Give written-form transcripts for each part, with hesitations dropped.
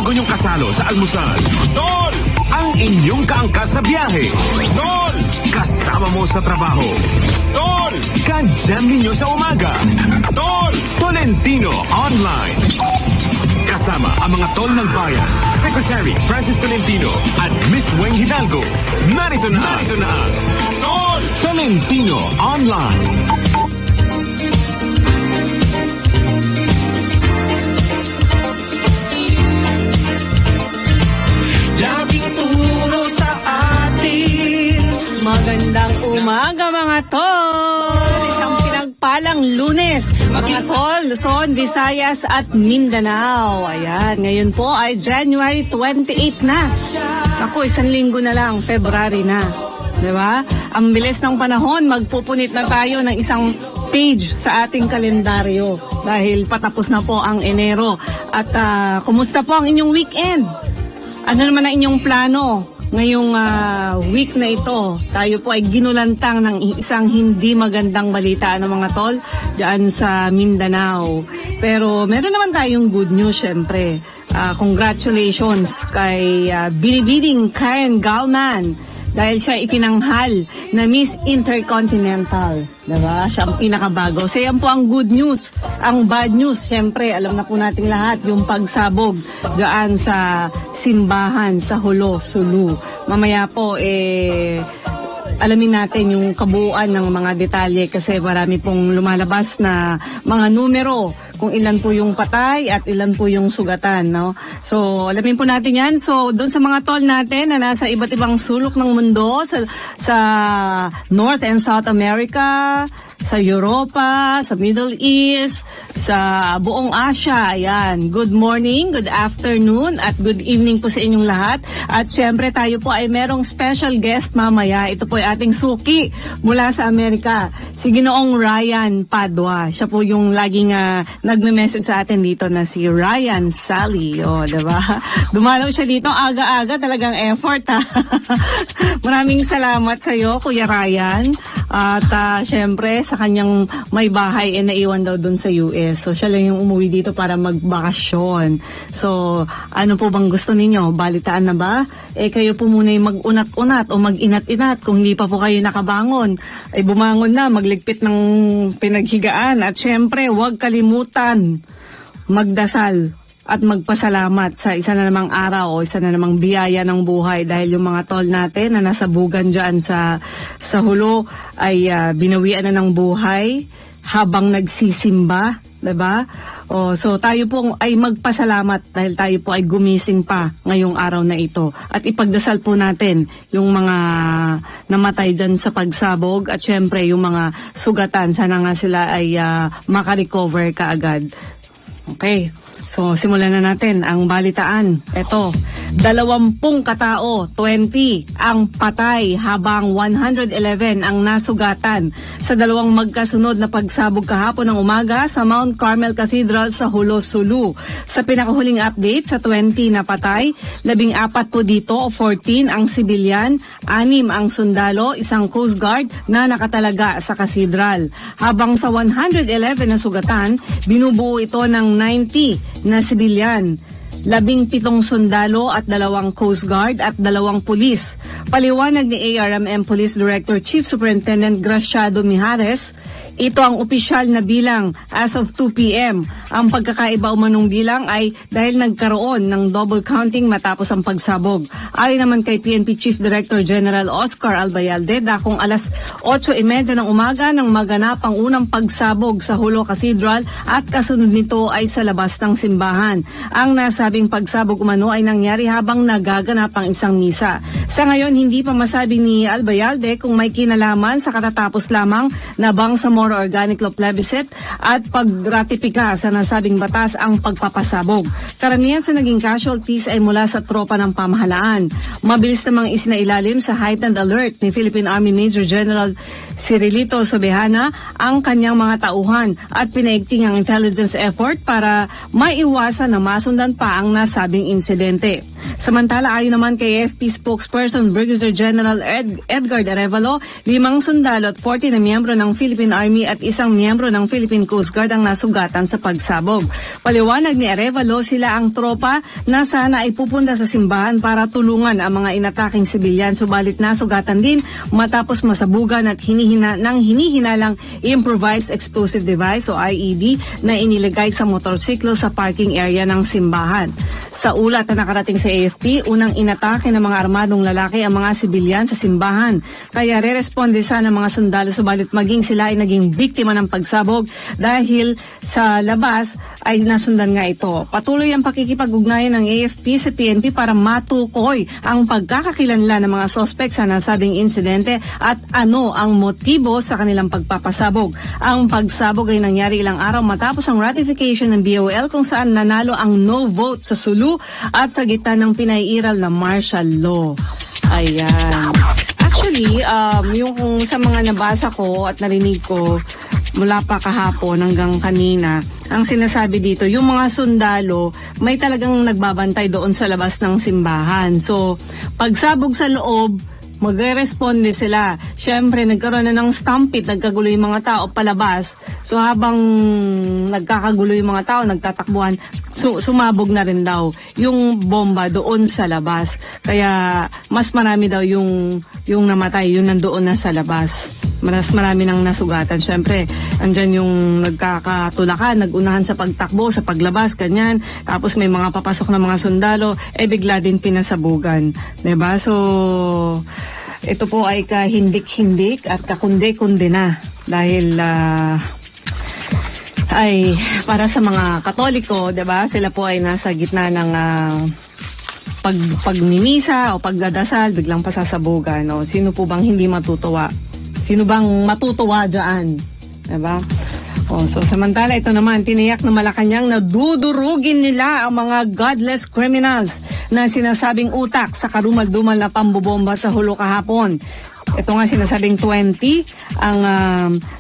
bago niyong kasalo sa almusal. Tol! Ang inyong kaangkas sa biyahe. Tol! Kasama mo sa trabaho. Tol! Ka-jam ninyo sa umaga. Tol! Tolentino Online. Kasama ang mga tol ng bayan, Secretary Francis Tolentino at Miss Weng Hidalgo. Narito na ang Tol! Tolentino Online. Magandang umaga mga tol! Isang pinagpalang Lunes, mga tol, Luzon, Visayas at Mindanao. Ayan, ngayon po ay January 28 na. Ako, isang linggo na lang, February na. Diba? Ang bilis ng panahon, magpupunit na tayo ng isang page sa ating kalendaryo dahil patapos na po ang Enero. At kumusta po ang inyong weekend? Ano naman ang inyong plano? Ngayong week na ito, tayo po ay ginulantang ng isang hindi magandang balita ng mga tol dyan sa Mindanao. Pero meron naman tayong good news syempre. Congratulations kay Binibining Karen Galman dahil siya itinanghal na Miss Intercontinental. Diba? Siya ang pinakabago. So yan po ang good news. Ang bad news, syempre, alam na po natin lahat, yung pagsabog dyan sa simbahan sa Hulo, Sulu. Mamaya po, alamin natin yung kabuuan ng mga detalye kasi marami pong lumalabas na mga numero kung ilan po yung patay at ilan po yung sugatan, no? So, alamin po natin yan. So, doon sa mga tol natin na nasa iba't ibang sulok ng mundo, sa North and South America, sa Europa, sa Middle East, sa buong Asia, ayan. Good morning, good afternoon, at good evening po sa inyong lahat. At syempre, tayo po ay merong special guest mamaya. Ito po ay ating suki mula sa Amerika, si Ginoong Ryan Padua. Siya po yung laging nagme-message sa atin dito na si Ryan Sally. O, diba? Dumalaw siya dito aga-aga, talagang effort ha. Maraming salamat sa iyo, Kuya Ryan. At syempre, sa kanyang may bahay naiwan daw dun sa US. So, siya lang yung umuwi dito para magbakasyon. So, ano po bang gusto ninyo? Balitaan na ba? Kayo po muna yung mag-unat-unat o mag-inat-inat. Kung hindi pa po kayo nakabangon, bumangon na, magligpit ng pinaghigaan. At syempre, huwag kalimutan magdasal at magpasalamat sa isa na namang araw o isa na namang biyaya ng buhay dahil yung mga tol natin na nasa bugan dyan sa Hulo ay binawian na ng buhay habang nagsisimba, diba? So tayo po ay magpasalamat dahil tayo po ay gumising pa ngayong araw na ito at ipagdasal po natin yung mga namatay dyan sa pagsabog at syempre yung mga sugatan, sana nga sila ay makarecover kaagad. Okay. So, simulan na natin ang balitaan. Ito, 20 katao, 20 ang patay habang 111 ang nasugatan sa dalawang magkasunod na pagsabog kahapon ng umaga sa Mount Carmel Cathedral sa Hulo, Sulu. Sa pinakahuling update, sa 20 na patay, 14 po dito o 14 ang sibilyan, 6 ang sundalo, 1 Coast Guard na nakatalaga sa cathedral. Habang sa 111 na sugatan, binubuo ito ng 90 na sibilyan, 17 sundalo at 2 Coast Guard at 2 pulis. Paliwanag ni ARMM Police Director Chief Superintendent Graciado Mijares, ito ang opisyal na bilang as of 2 p.m. Ang pagkakaiba umanong bilang ay dahil nagkaroon ng double counting matapos ang pagsabog. Ayon naman kay PNP Chief Director General Oscar Albayalde, dakong alas 8:30 ng umaga nang maganap ang unang pagsabog sa Hulo Cathedral at kasunod nito ay sa labas ng simbahan. Ang nasabing pagsabog umano ay nangyari habang nagaganap ang isang misa. Sa ngayon, hindi pa masabi ni Albayalde kung may kinalaman sa katatapos lamang na Bangsamoro Organic Law Plebiscite at pagratipika sa nasabing batas ang pagpapasabog. Karamihan sa naging casualties ay mula sa tropa ng pamahalaan. Mabilis namang isinailalim sa heightened alert ni Philippine Army Major General Cirilito Sobejana ang kanyang mga tauhan at pinaigting ang intelligence effort para maiwasan na masundan pa ang nasabing insidente. Samantala, ayon naman kay AFP spokesperson spokesperson Brigadier General Edgar Arevalo, 5 sundalo at 40 na miyembro ng Philippine Army at 1 miyembro ng Philippine Coast Guard ang nasugatan sa pagsabog. Paliwanag ni Arevalo, sila ang tropa na sana ay pupunta sa simbahan para tulungan ang mga inataking sibilyan, subalit nasugatan din matapos masabugan at hinihinalang improvised explosive device o IED na inilagay sa motorsiklo sa parking area ng simbahan. Sa ulat na nakarating sa AFP, unang inatake ng mga armadong lalaki ang mga sibilyan sa simbahan. Kaya re-responde siya ng mga sundalo, subalit maging sila ay naging biktima ng pagsabog dahil sa labas ay nasundan nga ito. Patuloy ang pakikipag-ugnayan ng AFP sa PNP para matukoy ang pagkakakilanlan ng mga sospek sa nasabing insidente at ano ang motibo sa kanilang pagpapasabog. Ang pagsabog ay nangyari ilang araw matapos ang ratification ng BOL kung saan nanalo ang no vote sa Sulu at sa gitna ng pinaiiral na martial law. Ayan. Actually, yung sa mga nabasa ko at narinig ko mula pa kahapon hanggang kanina, ang sinasabi dito, yung mga sundalo, may talagang nagbabantay doon sa labas ng simbahan. So, pagsabog sa loob, magre-responde sila. Siyempre, nagkaroon na ng stampede, nagkagulo yung mga tao palabas. So, habang nagkakagulo yung mga tao, nagtatakbuhan, sumabog na rin daw yung bomba doon sa labas. Kaya, mas marami daw yung namatay, yung nandoon na sa labas. Mas marami nang nasugatan. Siyempre, andyan yung nagkakatulakan, nagunahan sa pagtakbo, sa paglabas, ganyan. Tapos may mga papasok na mga sundalo, bigla din pinasabugan. Diba? So, ito po ay kahindik-hindik at kakunde-kunde na. Dahil, ay para sa mga Katoliko, diba? Sila po ay nasa gitna ng pagmimisa o pagdadasal, biglang pasasabugan. O, sino po bang hindi matutuwa? Sino bang matutuwa dyan? Diba? O, so samantala ito naman, tiniyak ng Malacanang na dudurugin nila ang mga godless criminals na sinasabing utak sa karumal-dumal na pambobomba sa Hulo kahapon. Ito nga sinasabing 20 ang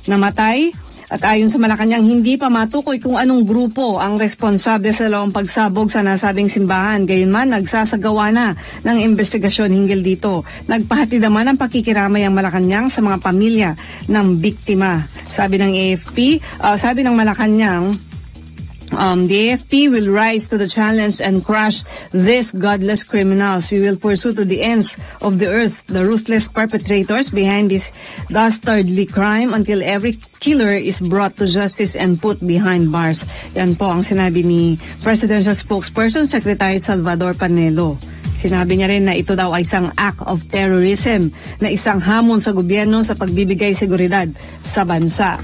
namatay. At ayon sa Malacanang, hindi pa matukoy kung anong grupo ang responsable sa dalawang pagsabog sa nasabing simbahan. Gayunman, nagsasagawa na ng investigasyon hinggil dito. Nagpahatid naman ang pakikiramay ang Malacanang sa mga pamilya ng biktima. Sabi ng AFP, sabi ng Malacanang, the AFP will rise to the challenge and crush these godless criminals. We will pursue to the ends of the earth the ruthless perpetrators behind this dastardly crime until every killer is brought to justice and put behind bars. Yan po ang sinabi ni Presidential Spokesperson Secretary Salvador Panelo. Sinabi niya rin na ito daw ay isang act of terrorism na isang hamon sa gobyerno sa pagbibigay seguridad sa bansa.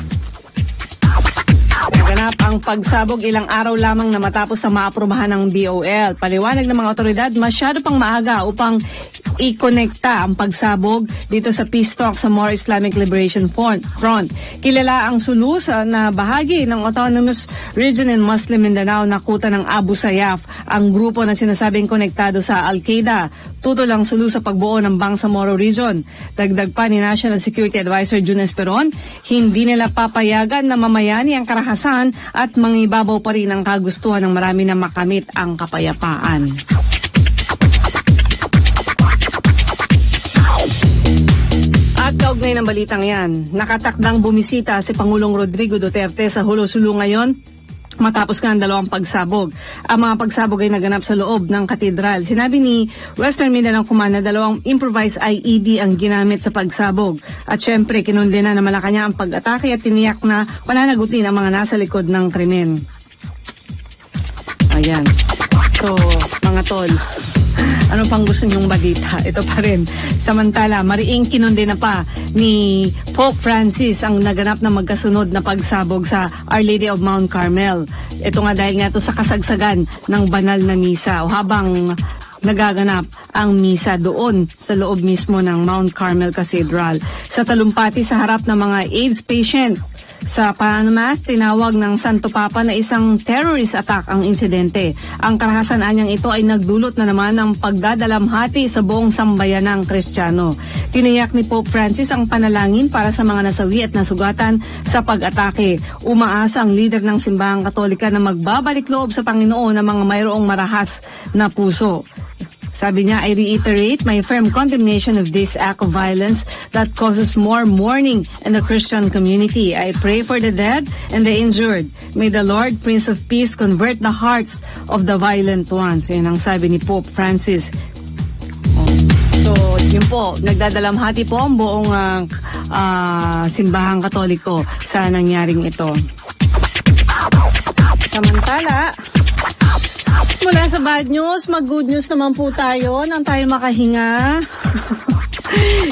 Naganap ang pagsabog ilang araw lamang na matapos na maaprubahan ng BOL. Paliwanag ng mga otoridad, masyado pang maaga upang i-konekta ang pagsabog dito sa peace talk sa More Islamic Liberation Front. Kilala ang Sulu na bahagi ng Autonomous Region in Muslim Mindanao na kuta ng Abu Sayyaf, ang grupo na sinasabing konektado sa Al-Qaeda. Tutol ang Sulu sa pagbuo ng Bangsamoro Region. Dagdag pa ni National Security Advisor Jun Esperon, hindi nila papayagan na mamayani ang karahasan at mangibabaw pa rin ang kagustuhan ng marami na makamit ang kapayapaan. At kaugnay ng balitang yan, nakatakdang bumisita si Pangulong Rodrigo Duterte sa Hulo Sulu ngayon matapos nga ang dalawang pagsabog. Ang mga pagsabog ay naganap sa loob ng katedral. Sinabi ni Western Mindanao Command na dalawang improvised IED ang ginamit sa pagsabog. At syempre, kinundena na Malacanang ang pag-atake at tiniyak na pananagutin ang mga nasa likod ng krimen. Ayan. So, mga tol, ano pang gusto niyong balita? Ito pa rin. Samantala, mariing kinundena pa ni Pope Francis ang naganap na magkasunod na pagsabog sa Our Lady of Mount Carmel. Ito nga dahil nga ito sa kasagsagan ng banal na misa o habang nagaganap ang misa doon sa loob mismo ng Mount Carmel Cathedral. Sa talumpati sa harap ng mga AIDS patient, sa Panamas, tinawag ng Santo Papa na isang terrorist attack ang insidente. Ang karahasan anyang ito ay nagdulot na naman ng pagdadalamhati sa buong sambayanang Kristiyano. Tiniyak ni Pope Francis ang panalangin para sa mga nasawi at nasugatan sa pag-atake. Umaasa ang leader ng simbahang Katolika na magbabalik loob sa Panginoon ng mga mayroong marahas na puso. Sabi niya, I reiterate my firm condemnation of this act of violence that causes more mourning in the Christian community. I pray for the dead and the injured. May the Lord, Prince of Peace, convert the hearts of the violent ones. Yan ang sabi ni Pope Francis. So, yun po, nagdadalamhati po ang buong simbahang Katoliko sa nangyaring ito. Samantala, mula sa bad news, mag-good news naman po tayo nang tayo makahinga.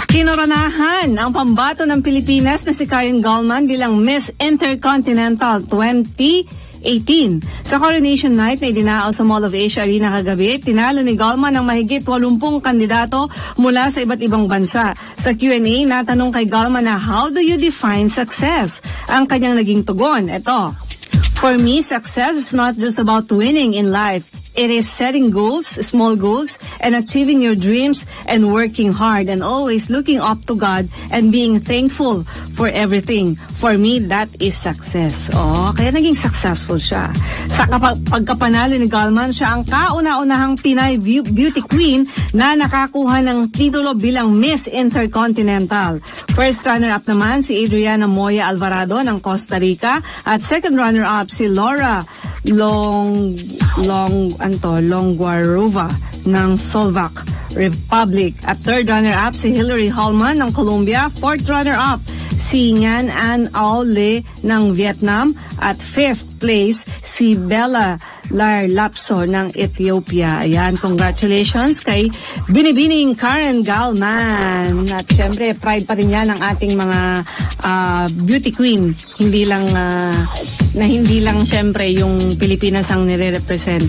Kinoronahan ang pambato ng Pilipinas na si Karen Gallman bilang Miss Intercontinental 2018. Sa coronation night na idinaaw sa Mall of Asia Arena kagabi, tinalo ni Gallman ang mahigit 80 kandidato mula sa iba't ibang bansa. Sa Q&A, natanong kay Gallman na how do you define success? Ang kanyang naging tugon, ito. For me, success is not just about winning in life. It is setting goals, small goals, and achieving your dreams and working hard and always looking up to God and being thankful for everything. For me, that is success. Oh, kaya naging successful siya. Sa pagkapanalo ni Gallman, siya ang kauna-unahang Pinay beauty queen na nakakuha ng titulo bilang Miss Intercontinental. First runner-up naman si Adriana Moya Alvarado ng Costa Rica at second runner-up si Laura Longuarova ng Slovak Republic. At third runner-up si Hillary Holman ng Colombia. Fourth runner-up si Ngan An Ao Le ng Vietnam. At fifth place si Bella Larlapso ng Ethiopia. Ayan, congratulations kay Binibining Karen Gallman. At syempre, pride pa rin yan ng ating mga beauty queen. Hindi lang syempre yung Pilipinas ang nire-represent,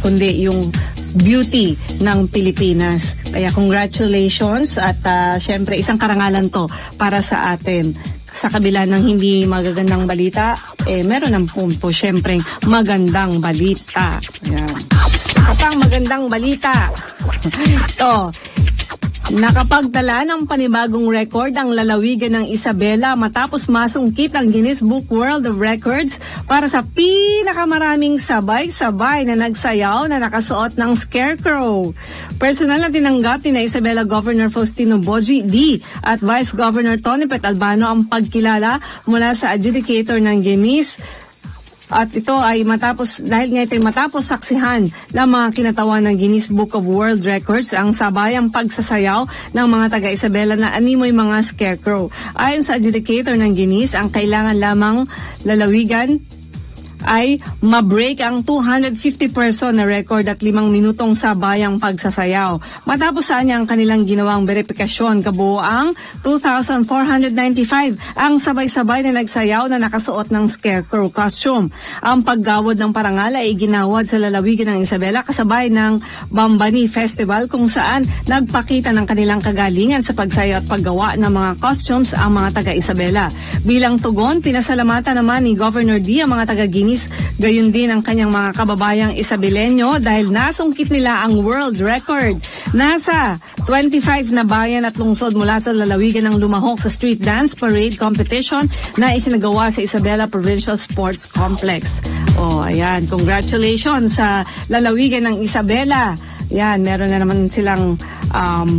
kundi yung beauty ng Pilipinas. Kaya congratulations at syempre isang karangalan to para sa atin. Sa kabila ng hindi magagandang balita, meron ng punto, syempre, magandang balita. Ayan. Kapang magandang balita. Ito, nakapagtala ng panibagong record ang lalawigan ng Isabela matapos masungkit ang Guinness Book World of Records para sa pinakamaraming sabay-sabay na nagsayaw na nakasuot ng scarecrow. Personal na tinanggap ni Isabela Governor Faustino Boji D at Vice Governor Tony Pet Albano ang pagkilala mula sa adjudicator ng Guinness. At ito ay matapos saksihan ng mga kinatawan ng Guinness Book of World Records ang sabayang pagsasayaw ng mga taga-Isabela na animoy mga scarecrow. Ayon sa adjudicator ng Guinness, ang kailangan lamang lalawigan ay ma-break ang 250-person na record at 5 minutong sabayang pagsasayaw. Matapos saan niya ang kanilang ginawang verifikasyon, kabuoang 2,495 ang sabay-sabay na nagsayaw na nakasuot ng scarecrow costume. Ang paggawad ng parangal ay ginawad sa lalawigan ng Isabela kasabay ng Bambani Festival kung saan nagpakita ng kanilang kagalingan sa pagsayaw at paggawa ng mga costumes ang mga taga-Isabela. Bilang tugon, pinasalamatan naman ni Governor D ang mga taga-Guinness, gayon din ang kanyang mga kababayang Isabelenyo dahil nasungkit nila ang world record. Nasa 25 na bayan at lungsod mula sa lalawigan ng lumahok sa street dance parade competition na isinagawa sa Isabela Provincial Sports Complex. Oh, ayan, congratulations sa lalawigan ng Isabela. Yan, meron na naman silang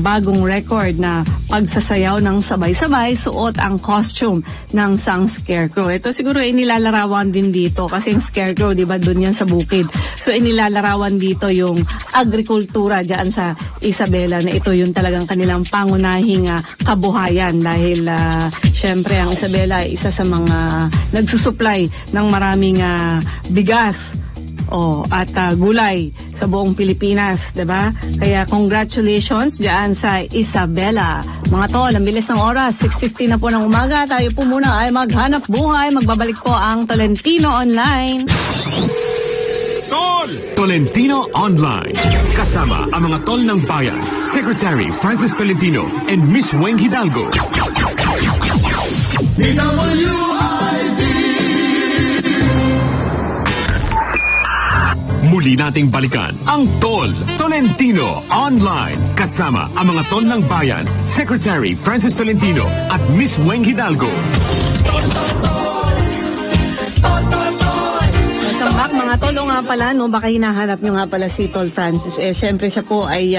bagong record na pagsasayaw ng sabay-sabay, suot ang costume ng sang scarecrow. Ito siguro inilalarawan din dito kasi yung scarecrow, di ba, doon yan sa bukid. So inilalarawan dito yung agrikultura dyan sa Isabela na ito yung talagang kanilang pangunahing kabuhayan dahil syempre ang Isabela ay isa sa mga nagsusupply ng maraming bigas at gulay sa buong Pilipinas, 'di ba? Kaya congratulations diyan sa Isabela. Mga tol, ang bilis ng oras, 6:50 na po ng umaga. Tayo po muna ay maghanap buhay. Magbabalik po ang Tolentino Online. Tolentino Online. Kasama ang mga tol ng bayan, Secretary Francis Tolentino and Miss Weng Hidalgo. Muli nating balikan ang Tolentino Online. Kasama ang mga tol ng bayan, Secretary Francis Tolentino at Miss Weng Hidalgo. Welcome back mga mga tol, nga pala, no, baka hinahanap nyo nga pala si Tol Francis. Syempre siya po ay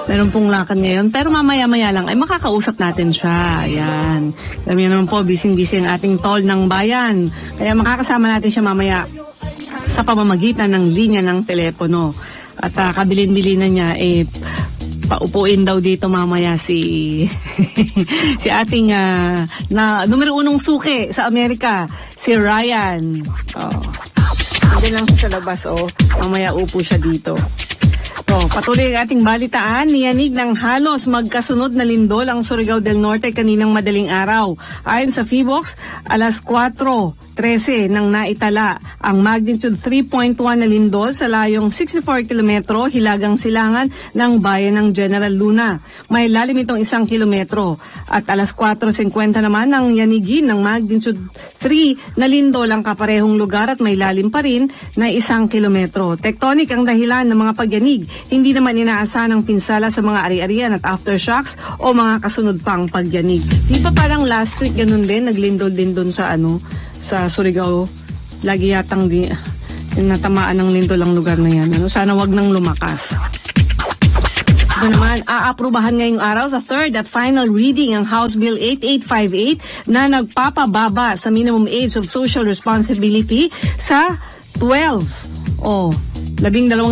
meron pong lakad ngayon. Pero mamaya-maya lang ay makakausap natin siya. Ayan. Alam niyo naman po, busy-busy ang ating Tol ng bayan. Kaya makakasama natin siya mamaya sa pamamagitan ng linya ng telepono. At kabilin-bilinan niya, paupuin daw dito mamaya si si ating na numero 1 suki sa Amerika, si Ryan. Hindi lang sa labas, mamaya upo siya dito. Patuloy ang ating balitaan. Niyanig ng halos magkasunod na lindol ang Surigao del Norte kaninang madaling araw. Ayon sa PHIVOLCS, alas 4:13 nang naitala ang magnitude 3.1 na lindol sa layong 64 kilometro hilagang silangan ng bayan ng General Luna. May lalim itong 1 kilometro. At alas 4:50 naman nang yanigin ng magnitude 3 na lindol ang kaparehong lugar at may lalim pa rin na 1 kilometro. Tectonic ang dahilan ng mga pagyanig. Hindi naman inaasahan ang pinsala sa mga ari-arian at aftershocks o mga kasunod pang pagyanig. Di ba parang last week ganun din, naglindol din doon sa sa Surigao. Lagi yatang yung natamaan ng lindol ang lugar na yan. Sana wag nang lumakas. Ito naman, aaprubahan ngayong araw sa third at final reading ang House Bill 8858 na nagpapababa sa minimum age of social responsibility sa 12. 12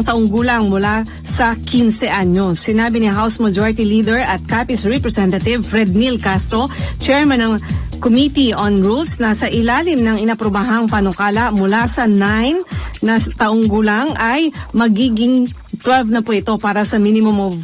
taong gulang mula sa 15 anyos. Sinabi ni House Majority Leader at Capiz Representative Fred Neil Castro, chairman ng Committee on Rules, na sa ilalim ng inaprobahang panukala mula sa 9 na taong gulang ay magiging 12 na po ito para sa minimum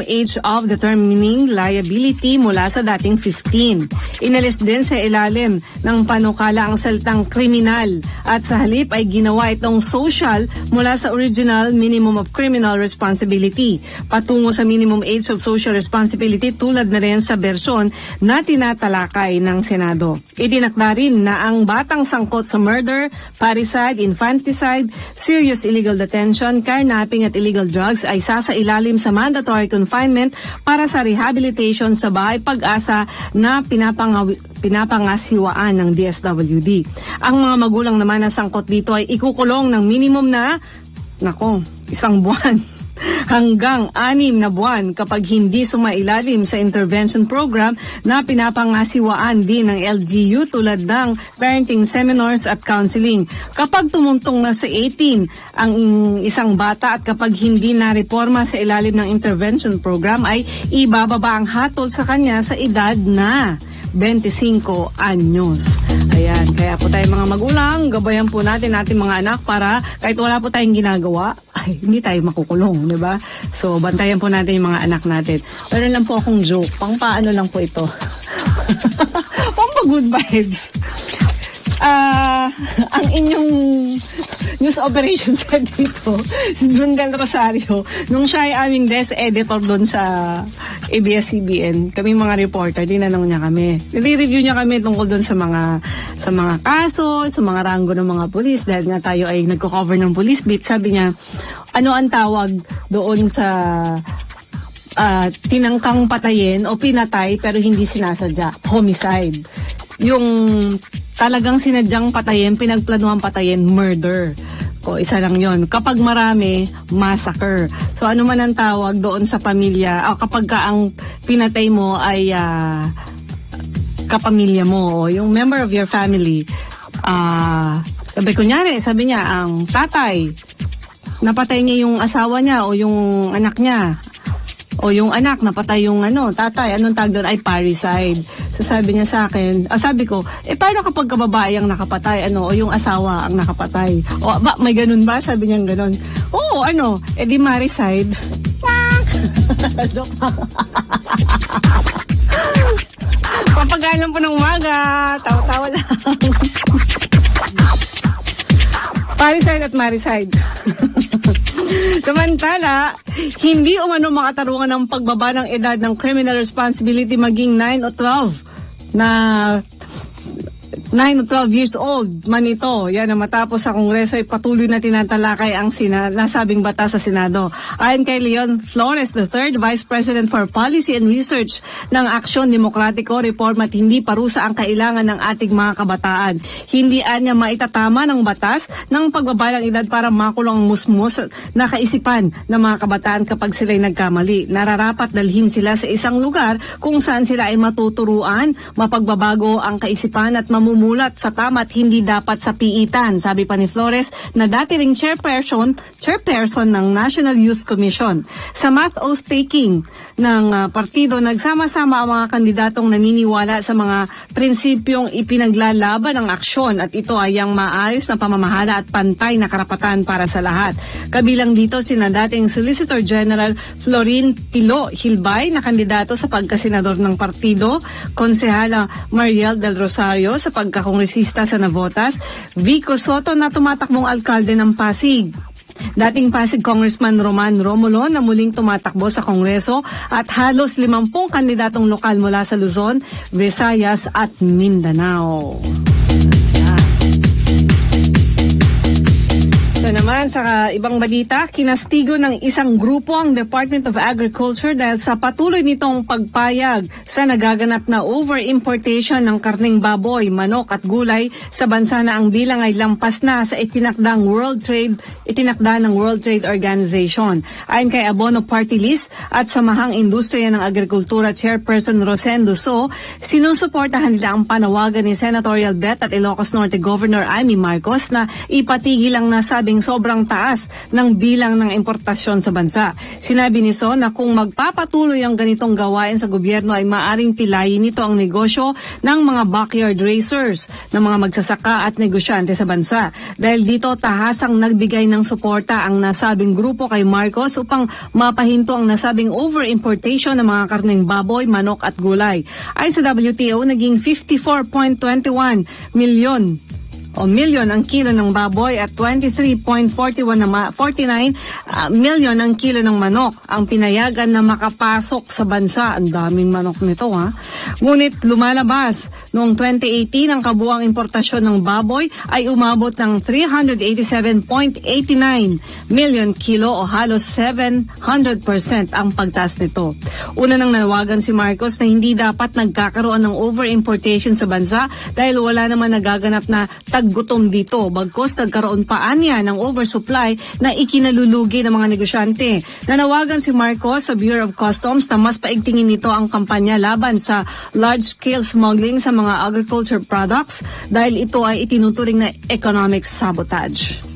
age of determining liability mula sa dating 15. Inalis din sa ilalim ng panukala ang salitang kriminal at sa halip ay ginawa itong social mula sa original minimum of criminal responsibility patungo sa minimum age of social responsibility tulad na rin sa bersyon na tinatalakay ng Senado. Idinakda rin na ang batang sangkot sa murder, parricide, infanticide, serious illegal detention, carnapping at illegal drugs ay sasailalim sa mandatory confinement para sa rehabilitation sa Bahay Pag-asa na pinapangasiwaan ng DSWD. Ang mga magulang naman na sangkot dito ay ikukulong ng minimum na 1 buwan hanggang 6 na buwan kapag hindi sumailalim sa intervention program na pinapangasiwaan din ng LGU tulad ng parenting seminars at counseling. Kapag tumuntong na sa 18 ang isang bata at kapag hindi na reforma sa ilalim ng intervention program ay ibababa ang hatol sa kanya sa edad na 25 anyos. Ayan, kaya po tayo mga magulang, gabayan po natin ating mga anak para kahit wala po tayong ginagawa, ay hindi tayo makukulong, di ba? So, bantayan po natin yung mga anak natin. Pero lang po akong joke, pang paano lang po ito. Pang good vibes. Ang inyong news operations dito, si Jun Del Rosario, nung siya ay aming desk editor doon sa ABS-CBN, kami mga reporter, dinanong niya kami. Nire-review niya kami tungkol doon sa mga kaso, sa mga ranggo ng mga pulis, dahil nga tayo ay nagko-cover ng police beat. Sabi niya, ano ang tawag doon sa tinangkang patayin o pinatay pero hindi sinasadya? Homicide. Yung talagang sinadyang patayin, pinagplanuhan patayin, murder. Isa lang yon. Kapag marami, massacre. So ano man ang tawag doon sa pamilya, kapag ang pinatay mo ay kapamilya mo, o yung member of your family, sabi niya, ang tatay, napatay niya yung asawa niya o yung anak niya, o yung anak, napatay yung tatay, anong tawag doon ay parricide. So sabi niya sa akin, sabi ko, paano kapag kababae ang nakapatay, o yung asawa ang nakapatay? O may ganun ba? Sabi niya ganun. Oo, di marricide. Joke lang. Papagalan po ng umaga, tawa-tawa lang. Parricide at marricide. Samantala, hindi umano makatarungan ng pagbaba ng edad ng criminal responsibility maging 9 o 12 na 9 o 12 years old man ito. Yan, na matapos sa Kongreso ay patuloy na tinatalakay ang nasabing batas sa Senado. Ayon kay Leon Flores III, Vice President for Policy and Research ng Aksyon Demokratiko, reforma at hindi parusa ang kailangan ng ating mga kabataan. Hindi anya maitatama ng batas ng pagbabalang edad para makulong ang musmus na kaisipan ng mga kabataan kapag sila'y nagkamali. Nararapat dalhin sila sa isang lugar kung saan sila ay matuturuan, mapagbabago ang kaisipan at mamumulat sa tama at hindi dapat sa piitan. Sabi pa ni Flores na dati ring chairperson ng National Youth Commission. Sa math oath taking ng partido, nagsama-sama ang mga kandidatong naniniwala sa mga prinsipyong ipinaglalaban ng aksyon at ito ay ang maayos na pamamahala at pantay na karapatan para sa lahat. Kabilang dito sina dating Solicitor General Florin Pilo Hilbay na kandidato sa pagkasenador ng partido, Konsehala Mariel del Rosario sa pagkakongresista sa Navotas, Vico Soto na tumatakbong alkalde ng Pasig, dating Pasig Congressman Roman Romulo na muling tumatakbo sa Kongreso at halos 50 kandidatong lokal mula sa Luzon, Visayas at Mindanao. Ito naman sa ibang balita, kinastigo ng isang grupo ang Department of Agriculture dahil sa patuloy nitong pagpayag sa nagaganap na over-importation ng karneng baboy, manok at gulay sa bansa na ang bilang ay lampas na sa itinakda ng World Trade Organization. Ayon kay Abono Party List at Samahang Industriya ng Agrikultura Chairperson Rosendo So, sinusuportahan nila ang panawagan ni Senatorial Bet at Ilocos Norte Governor Amy Marcos na ipatigil ang nasabing sobrang taas ng bilang ng importasyon sa bansa. Sinabi ni So na kung magpapatuloy ang ganitong gawain sa gobyerno ay maaring pilayin nito ang negosyo ng mga backyard racers, ng mga magsasaka at negosyante sa bansa. Dahil dito tahasang nagbigay ng suporta ang nasabing grupo kay Marcos upang mapahinto ang nasabing over-importation ng mga karneng baboy, manok at gulay. Ay sa WTO, naging 54.21 milyon ang kilo ng baboy at 23.49 milyon ang kilo ng manok ang pinayagan na makapasok sa bansa. Ang daming manok nito ha. Ngunit lumalabas noong 2018 ang kabuang importasyon ng baboy ay umabot ng 387.89 milyon kilo o halos 700% ang pagtaas nito. Una nang nanawagan si Marcos na hindi dapat nagkakaroon ng over-importation sa bansa dahil wala naman nagaganap na gutom dito. Bagkos nagkaroon pa anya ng oversupply na ikinalulugi ng mga negosyante. Nanawagan si Marcos sa Bureau of Customs na mas paigtingin nito ang kampanya laban sa large-scale smuggling sa mga agriculture products dahil ito ay itinuturing na economic sabotage.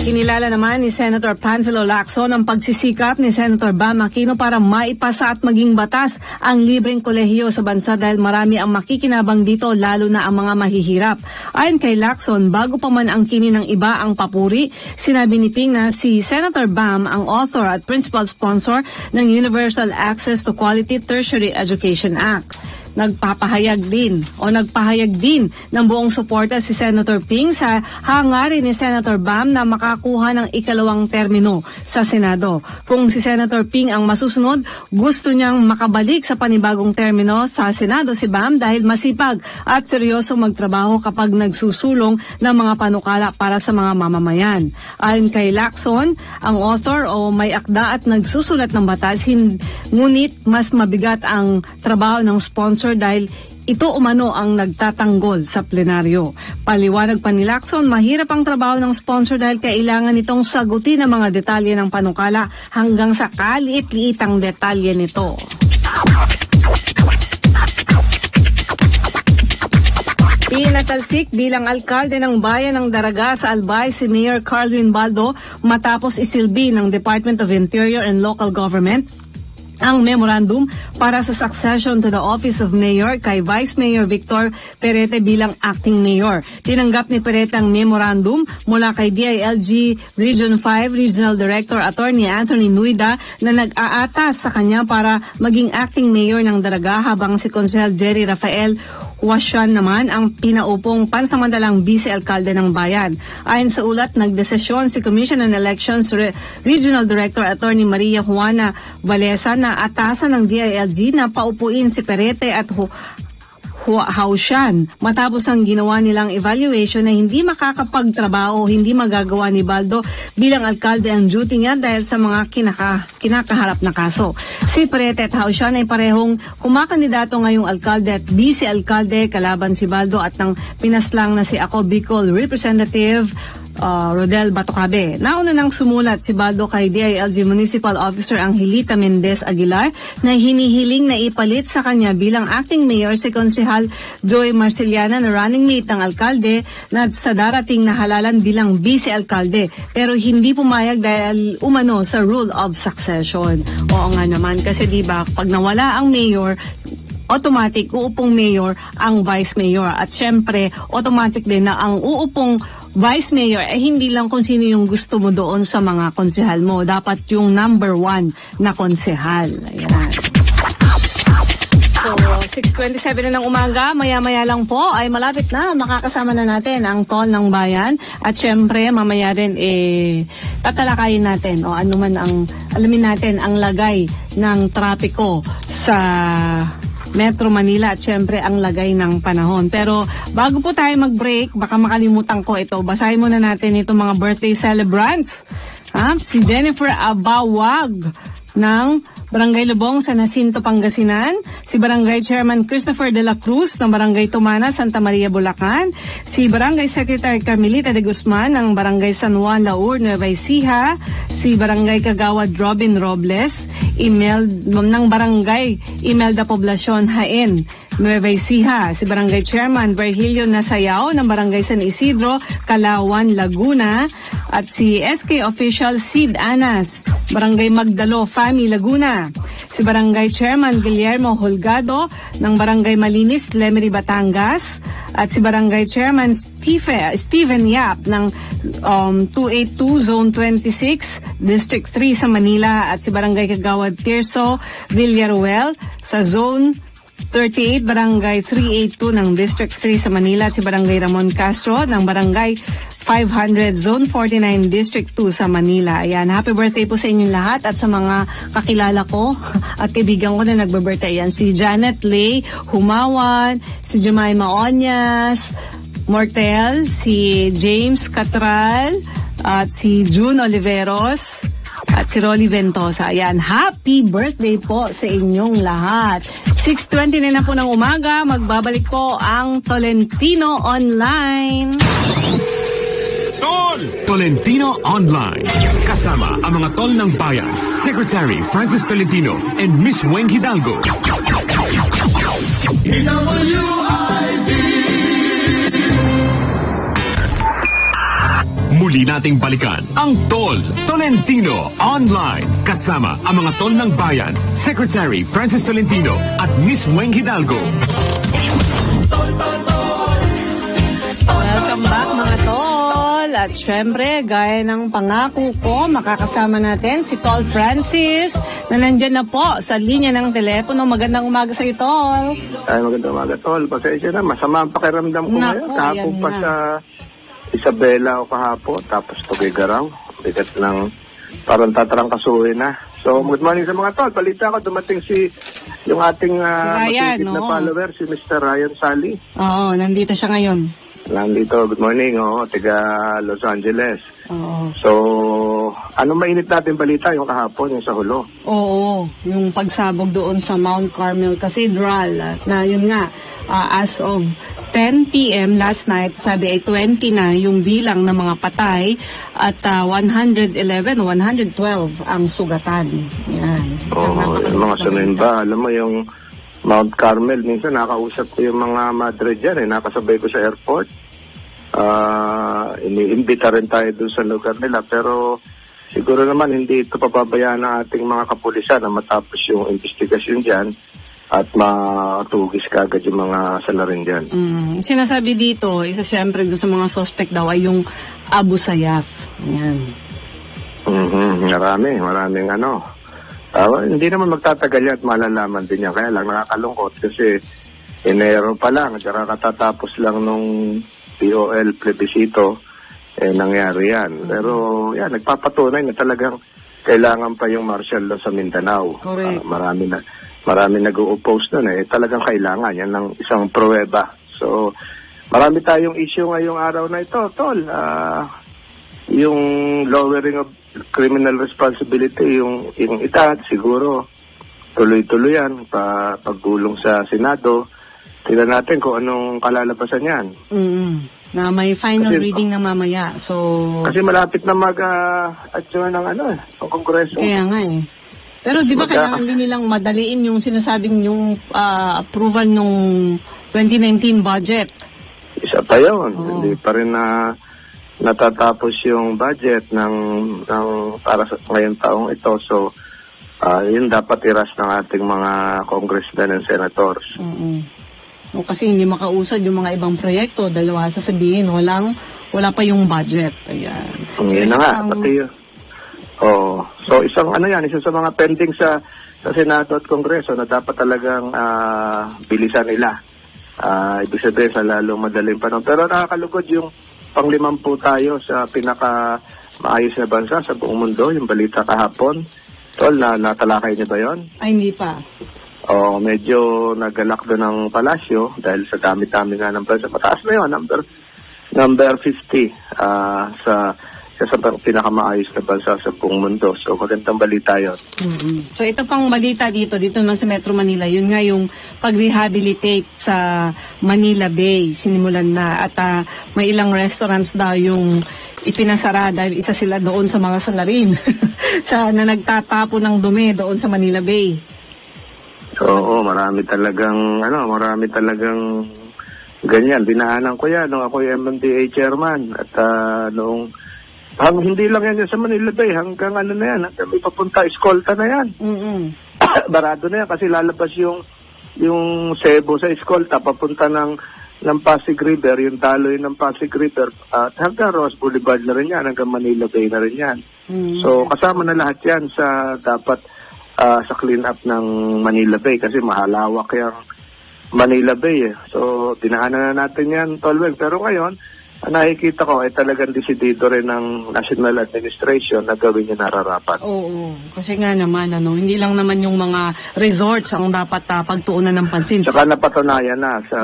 Kinilala naman ni Senator Panfilo Lacson ang pagsisikap ni Senator Bam Aquino para maipasa at maging batas ang libreng kolehiyo sa bansa dahil marami ang makikinabang dito lalo na ang mga mahihirap. Ayon kay Lacson, bago pa man ang kini ng iba ang papuri, sinabi ni Ping na si Senator Bam ang author at principal sponsor ng Universal Access to Quality Tertiary Education Act. Nagpahayag din ng buong suporta si Senator Ping sa hangarin ni Senator Bam na makakuha ng ikalawang termino sa Senado. Kung si Senator Ping ang masusunod, gusto niyang makabalik sa panibagong termino sa Senado si Bam dahil masipag at seryosong magtrabaho kapag nagsusulong ng mga panukala para sa mga mamamayan. Ayon kay Lacson, ang author o may akda at nagsusulat ng batas, ngunit mas mabigat ang trabaho ng sponsor dahil ito umano ang nagtatanggol sa plenaryo. Paliwanag pa ni Lacson, mahirap ang trabaho ng sponsor dahil kailangan itong sagutin ang mga detalye ng panukala hanggang sa kaliit-liitang detalye nito. Pinatalsik bilang alkalde ng bayan ng Daraga sa Albay si Mayor Carlwin Baldo matapos isilbi ng Department of Interior and Local Government ang memorandum para sa succession to the office of mayor kay Vice Mayor Victor Perete bilang acting mayor. Tinanggap ni Perete ang memorandum mula kay DILG Region 5 Regional Director Attorney Anthony Nuida na nag-aatas sa kanya para maging acting mayor ng Daraga habang si Konsehal Jerry Rafael Huasyan naman ang pinaupong pansamantalang vice-alkalde ng bayan. Ayon sa ulat, nagdesisyon si Commission on Elections Regional Director Attorney Maria Juana Valesa na atasan ng DILG na paupuin si Perete at Huasyan matapos ang ginawa nilang evaluation na hindi makakapagtrabaho, hindi magagawa ni Baldo bilang alkalde ang duty niya dahil sa mga kinakaharap na kaso. Si Perete at Huasyan ay parehong kumakandidato ngayong alkalde at vice-alkalde kalaban si Baldo at ng pinaslang na si Ako Bicol Representative Rodel Batocabe. Nauna nang sumulat si Baldo kay DILG Municipal Officer Angelita Mendez Aguilar na hinihiling na ipalit sa kanya bilang acting mayor si Konsehal Joy Marceliana na running mate ng alkalde na sa darating na halalan bilang vice-alkalde pero hindi pumayag dahil umano sa rule of succession. Oo nga naman kasi diba pag nawala ang mayor, automatic uupong mayor ang vice mayor at syempre automatic din na ang uupong vice mayor hindi lang kung sino yung gusto mo doon sa mga konsehal mo. Dapat yung number 1 na konsehal. Ayan. So, 6:27 na ng umaga, maya-maya lang po ay malapit na makakasama na natin ang tol ng bayan. At syempre, mamaya rin tatalakayin natin o ano man ang, alamin natin ang lagay ng trapiko sa Metro Manila at syempre ang lagay ng panahon. Pero bago po tayo mag-break, baka makalimutan ko ito. Basahin muna natin itong mga birthday celebrants. Si Jennifer Abawag ng Barangay Lubong sa Nacinto, Pangasinan, si Barangay Chairman Christopher de la Cruz ng Barangay Tumana, Santa Maria, Bulacan, si Barangay Secretary Carmelita de Guzman ng Barangay San Juan, Laur, Nueva Ecija, si Barangay Kagawad Robin Robles, ng Barangay Imelda Poblacion, Jaén, Nueva Ecija, si Barangay Chairman Virgilio Nasayaw ng Barangay San Isidro, Calawan, Laguna, at si SK Official Sid Anas, Barangay Magdalo, Fami, Laguna, si Barangay Chairman Guillermo Holgado ng Barangay Malinis, Lemery, Batangas, at si Barangay Chairman Steven Yap ng 282 Zone 26, District 3 sa Manila, at si Barangay Kagawad Tirso Villaruel sa Zone 38, Barangay 382 ng District 3 sa Manila, at si Barangay Ramon Castro ng Barangay 500 Zone 49 District 2 sa Manila. Ayan, happy birthday po sa inyong lahat at sa mga kakilala ko at kaibigan ko na nagbe-birthday. Ayan, si Janet Lay Humawan, si Jemima Onyas Mortel, si James Catral, at si June Oliveros, at si Rolly Ventosa. Ayan, happy birthday po sa inyong lahat. 6:20 na po ng umaga, magbabalik po ang Tolentino Online. Tolentino Online. Kasama ang mga tol ng bayan, Secretary Francis Tolentino and Miss Weng Hidalgo. Muli nating balikan ang Tolentino Online. Kasama ang mga tol ng bayan, Secretary Francis Tolentino at Miss Weng Hidalgo. Welcome back mga tol. At syempre, gaya ng pangako ko, makakasama natin si Tol Francis na nandyan na po sa linya ng telepono. Magandang umaga sa iyo, Tol. Ay, magandang umaga, Tol. Pasensya na, masama ang pakiramdam ko ngayon. Kahapon pa sa Isabela o kahapon, tapos Tuguegarao. Bigat ng parang tatarangkasuhin na. So, good morning sa mga Tol. Balita ko, dumating yung ating Ryan, na follower, si Mr. Ryan Sally. Oo, nandito siya ngayon. Nandito, good morning, taga Los Angeles. Oo. So, ano mainit natin balita yung kahapon, yung sa Hulo? Oo, yung pagsabog doon sa Mount Carmel Cathedral na yun nga, as of 10 p.m. last night, sabi ay 20 na yung bilang ng mga patay at 111 o 112 ang sugatan. Yan. Oo, yung mga sunimba, alam mo yung Mount Carmel, minsan nakausap ko yung mga madre dyan, nakasabay ko sa airport. Iniimbita rin tayo doon sa lugar nila, pero siguro naman hindi ito papabayaan ng ating mga kapulisan na matapos yung investigasyon dyan at matugis kagad yung mga salarin dyan. Sinasabi dito, isa siyempre doon sa mga suspect daw ay yung Abu Sayyaf. Yan. Maraming hindi naman magtatagal yan at malalaman din yan. Kaya lang nakakalungkot kasi Enero pa lang, tsaka katatapos lang nung POL plebiscito, nangyari yan. Pero yan, nagpapatunay na talagang kailangan pa yung martial law sa Mindanao. Correct. Marami nag-o-oppose nun Talagang kailangan. Yan ang isang pruweba. So, marami tayong issue ngayong araw na ito, Tol. Yung lowering of criminal responsibility, yung itat, siguro, tuloy-tuloy yan. Paggulong sa Senado, tingnan natin kung anong kalalabasan yan. Na may final reading na mamaya. So kasi malapit na mag-adjourn ng ng Kongreso. Kaya nga Pero di ba kailangan din nilang madaliin yung sinasabing yung approval nung 2019 budget? Isa pa yun. Hindi pa rin natatapos yung budget ng para sa ngayong taong ito. So yun dapat iras ng ating mga congressmen and senators. O kasi hindi makausad yung mga ibang proyekto dahil sasabihin wala pa yung budget. Ayan. Yun na nga, pati yun. So isa sa mga pending sa Senado at Kongreso na dapat talagang bilisan nila. Ibig sabihin sa lalong madaling panahon. Pero nakakalugod yung pang-50 tayo sa pinaka maayos na bansa sa buong mundo, yung balita kahapon. Tol, natalakay niyo ba yon? Ay, hindi pa. Medyo nagalak doon ng palasyo dahil sa dami-dami nga ng bansa. Mataas na yun, number 50 sa pinakamaayos na bansa sa buong mundo. So magandang balita yun. So ito pang balita dito naman sa Metro Manila, yun nga yung pag-rehabilitate sa Manila Bay, sinimulan na at may ilang restaurants daw yung ipinasara dahil isa sila doon sa mga salarin na nagtatapo ng dumi doon sa Manila Bay. Oo, marami talagang ganyan. Dinaanan ko yan nung ako yung MMDA chairman at noong hindi lang yan sa Manila Bay, hanggang na yan, hanggang may papunta, eskolta na yan. Barado na yan kasi lalabas yung Cebu sa eskolta, papunta ng Pasig River, yung daloy ng Pasig River, at hanggang Ross Boulevard na rin yan, hanggang Manila Bay na rin yan. So kasama na lahat yan sa dapat sa clean up ng Manila Bay kasi mahalawak yung Manila Bay So, dinaanan na natin yan, Tolweg. Pero ngayon, nakikita ko ay talagang desidido rin ng National Administration na gawin yung nararapat. Oo, kasi nga naman, hindi lang naman yung mga resorts ang dapat pagtuunan ng pansin. Saka napatunayan na sa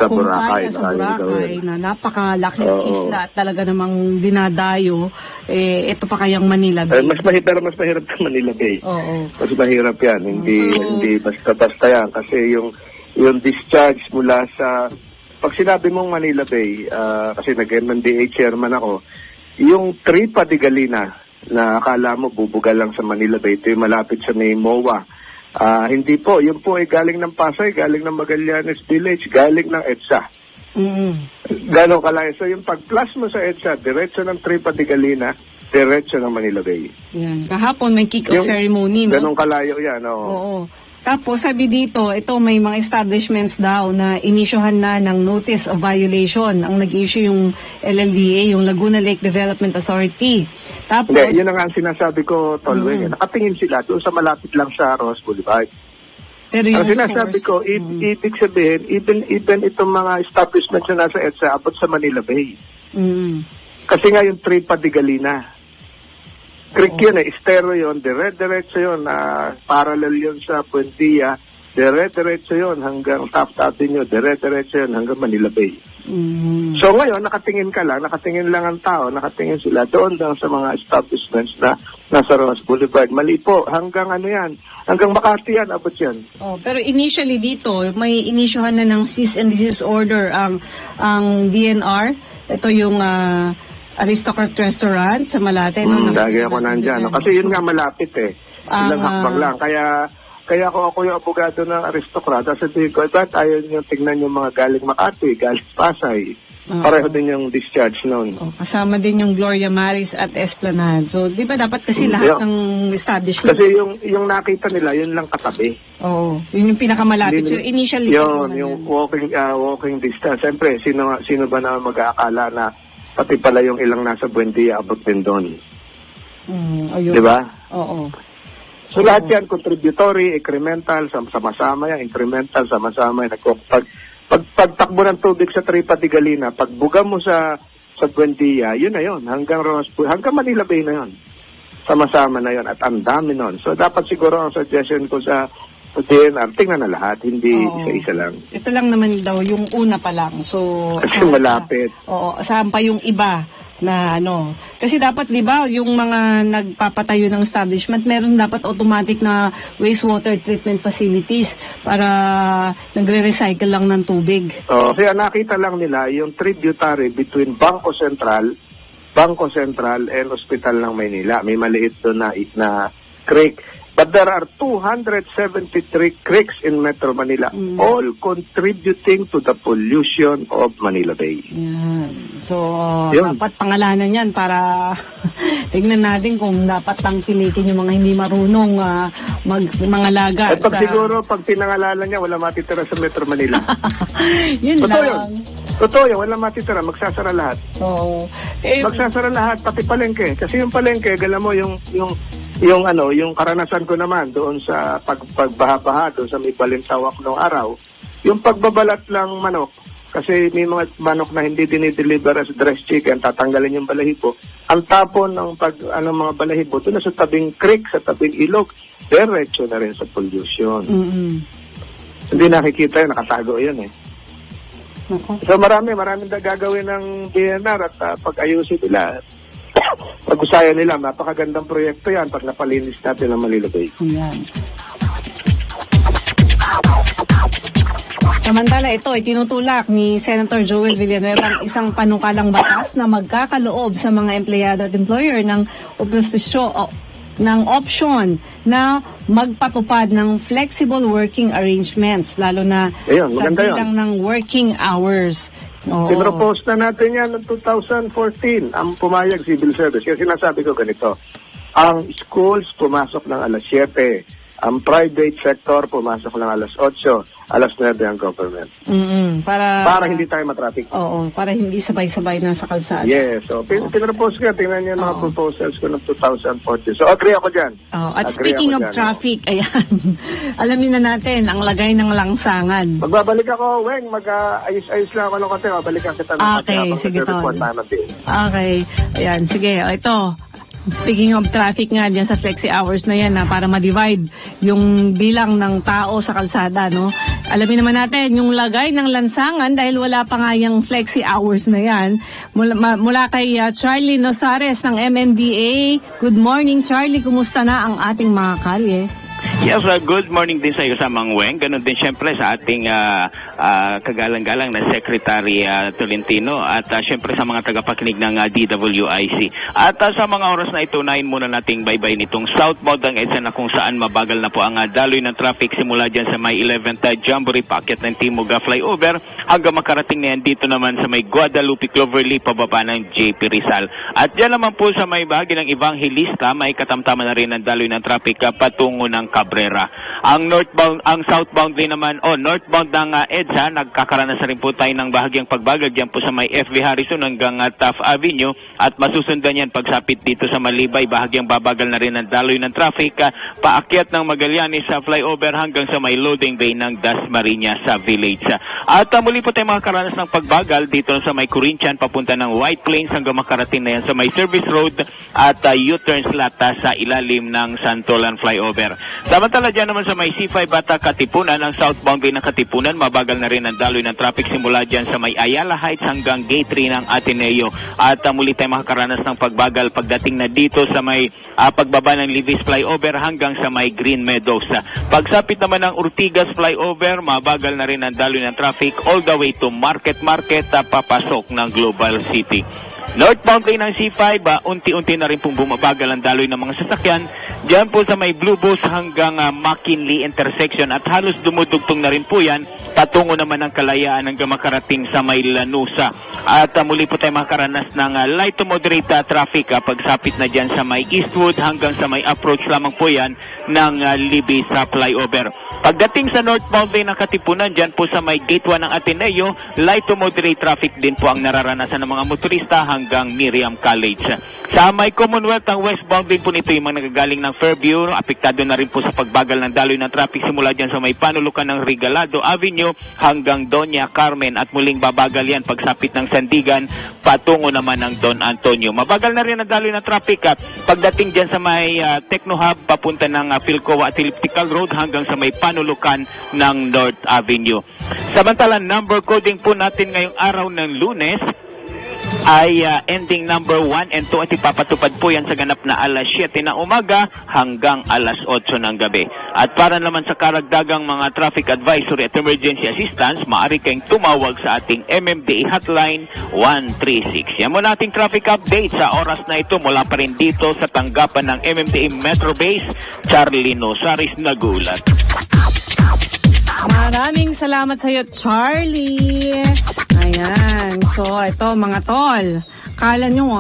Boracay. Sa Boracay, na napakalaking isla at talaga namang dinadayo, ito pa kayang Manila Bay. Mas mahirap sa Manila Bay. Mas mahirap yan. Hindi basta-basta yan. Kasi yung discharge mula sa... Pag sinabi mong Manila Bay, kasi nag-MMDA chairman ako, yung Tripa de Galina, na akala mo bubuga lang sa Manila Bay, ito yung malapit sa may MOA. Hindi po, yun po ay galing ng Pasay, galing ng Magallanes Village, galing ng EDSA. Ganon kalayo. So yung pag-plus mo sa EDSA, diretso ng Tripa de Galina, diretso ng Manila Bay. Yan. Kahapon may kick-off ceremony, no? Ganon kalayo yan, Oo. Tapos sabi dito, ito may mga establishments daw na inisyuhan na ng notice of violation. Ang nag-issue yung LLDA, yung Laguna Lake Development Authority. Tapos, yun ang sinasabi ko, Tolweg. Nakatingin sila doon sa malapit lang sa Ross Boulevard. Pero yung ang sinasabi ko, ibig sabihin, even itong mga establishments na nasa EDSA, abot sa Manila Bay. Kasi nga yung Tripa de Galina. Creek yun estero yun, dire-diretso yun, parallel yun sa Buendia, dire-diretso yun hanggang Taft Avenue, dire-diretso yun hanggang Manila Bay. So ngayon, nakatingin lang ang tao, nakatingin sila doon lang sa mga establishments na nasa Ross Boulevard. Mali po, hanggang hanggang Makati yan, abot yan. Pero initially dito, may inisyuhan na ng cease and desist order ang DNR. Ito yung Aristocrat Restaurant sa Malate. Lagi ako nandyan. Kasi yun nga malapit Ilang hakbang lang. Kaya ako yung abogado ng Aristocrat. Sabihin ko, ba't ayaw nyo tingnan yung mga galing Makati, galing Pasay. Pareho din yung discharge noon. Kasama din yung Gloria Maris at Esplanade. So, di ba dapat kasi lahat ng establishment? Kasi yung nakita nila, yun lang katabi. Yun yung pinakamalapit. So, initially... yung walking distance. Siyempre, sino ba na mag-aakala na pati pala yung ilang nasa Buendia abot din doon. Di ba? Oo. So lahat yan, contributory, incremental, sama-sama yan, incremental, sama-sama yan. Pagtakbo ng tubig sa Tripatigalina, pagbuga mo sa Buendia, yun na yun, hanggang Manila Bay na yun. Sama-sama na yun at ang dami nun. So dapat siguro ang suggestion ko sa DNR, tingnan na lahat, hindi isa-isa lang. Ito lang naman daw, yung una pa lang. So, kasi malapit. Oo, saan pa yung iba na ano. Kasi dapat, di ba, yung mga nagpapatayo ng establishment, meron dapat automatic na wastewater treatment facilities para nagre-recycle lang ng tubig. Kaya nakita lang nila yung tributary between Bangko Sentral and Hospital ng Maynila. May maliit doon na creek. But there are 273 creeks in Metro Manila, all contributing to the pollution of Manila Bay. Yan. So, dapat pangalanan yan para tignan natin kung dapat lang pilitin yung mga hindi marunong mangalaga. At siguro, pag pinangalanan niya, wala matitira sa Metro Manila. Yun Totoo lang. Totoo yun, wala matitira, magsasara lahat. Oo. Magsasara lahat, pati palengke. Kasi yung palengke, alam mo, yung karanasan ko naman doon sa pagbaha-baha doon sa may Balintawak noong araw, yung pagbabalat lang manok, kasi may mga manok na hindi dinideliver as dressed chicken, tatanggalin yung balahibo. Ang tapon ng mga balahibo, doon na sa tabing creek, sa tabing ilog, diretso na rin sa pollution. Hindi nakikita yun, nakatago yun eh. So maraming gagawin ng DNR at pag-ayusin nila. Pag-usayan nila, napakagandang proyekto yan pag napalinis natin ang Manila Bay. Yan. Samantala, ito ay tinutulak ni Senator Joel Villanueva ang isang panukalang batas na magkakaloob sa mga empleyado at employer ng option na magpatupad ng flexible working arrangements, lalo na sa bilang ng working hours. Pinropose na natin yan noong 2014, ang pumayag civil service. Kasi sinasabi ko ganito, ang schools pumasok ng alas 7, ang private sector pumasok ng alas 8, alas 9 ang government. Para hindi tayo matraffic. Oo, para hindi sabay-sabay na sa kalsada. Yes, so pinropose ko, tingnan niyo mga proposals ko noong 2014. So agree ako dyan. At speaking of traffic, ayan, alamin na natin ang lagay ng langsangan. Magbabalik ako, Weng, mag-ayos-ayos lang ako ng konti. Balikan kita ng okay, sige to. Okay, ayan, sige, ito. Speaking of traffic nga dyan sa flexi hours na yan para ma-divide yung bilang ng tao sa kalsada, no? Alamin naman natin yung lagay ng lansangan dahil wala pa nga yung flexi hours na yan. Mula kay Charlie Nosares ng MMDA. Good morning, Charlie. Kumusta na ang ating mga kalye? Yes, good morning din sa iyo sa Mang Weng. Ganon din siyempre sa ating kagalang-galang na Secretary Tolentino at siyempre sa mga tagapakinig ng DWIC. At sa mga oras na ito, nain muna nating baybay nitong southbound ang EDSA na kung saan mabagal na po ang daloy ng traffic simula dyan sa may 11th Jamboree Packet ng Timog Flyover hanggang makarating na yan dito naman sa may Guadalupe Cloverleaf pababa ng JP Rizal. At dyan naman po sa may bahagi ng Evangelista, may katamtaman na rin ang daloy ng traffic patungo ng Cabrera. Ang southbound din naman, northbound ng EDSA, nagkakaranas rin po tayo ng bahagyang pagbagal dyan po sa may FV Harrison hanggang Taft Avenue at masusundan yan pagsapit dito sa Malibay, bahagyang babagal na rin ang daloy ng traffic paakyat ng Magallanes sa flyover hanggang sa may loading bay ng Dasmariñas sa Village. At muli po tayo makakaranas ng pagbagal dito sa may Corinthian papunta ng White Plains hanggang makarating na yan sa may Service Road at U-turn slot sa ilalim ng Santolan Flyover. Samantala dyan naman sa may C5 at Katipunan, ang southbound bay ng Katipunan, mabagal na rin ang daloy ng traffic simula dyan sa may Ayala Heights hanggang Gate 3 ng Ateneo. At muli tayo makakaranas ng pagbagal pagdating na dito sa may pagbaba ng Levis Flyover hanggang sa may Green Meadows. Pagsapit naman ng Ortigas Flyover, mabagal na rin ang daloy ng traffic all the way to Market papasok ng Global City. Northbound lane ng C5, unti-unti na rin pong bumabagal ang daloy ng mga sasakyan. Diyan po sa may Blue Bus hanggang McKinley intersection at halos dumudugtong na rin po yan patungo naman ng Kalayaan hanggang makarating sa may Lanusa. At muli po tayo makaranas ng light to moderate traffic pagsapit na dyan sa may Eastwood hanggang sa may approach lamang po yan ng Libis Flyover. Pagdating sa northbound lane ng Katipunan, dyan po sa may Gate 1 ng Ateneo, light to moderate traffic din po ang nararanasan ng mga motorista hanggang Miriam College. Sa may Commonwealth, ang westbound din po nito yung mga nagagaling ng Fairview. Apektado na rin po sa pagbagal ng daloy ng traffic simula dyan sa may panulukan ng Regalado Avenue hanggang Doña Carmen at muling babagal yan pagsapit ng Sandigan patungo naman ng Don Antonio. Mabagal na rin ang daloy ng traffic pagdating dyan sa may Techno Hub papunta ng Philcoa at Elliptical Road hanggang sa may panulukan ng North Avenue. Samantala, number coding po natin ngayong araw ng Lunes ay ending number 1 and 2 at ipapatupad po yan sa ganap na alas 7 ng umaga hanggang alas 8 ng gabi. At para naman sa karagdagang mga traffic advisory at emergency assistance, maaari kayong tumawag sa ating MMDA hotline 136. Yan mo nating traffic update sa oras na ito mula pa rin dito sa tanggapan ng MMDA Metro Base. Charlie Nosaris nagulat. Maraming salamat sa iyo, Charlie. Ayan. So, ito mga tol. Kala nyo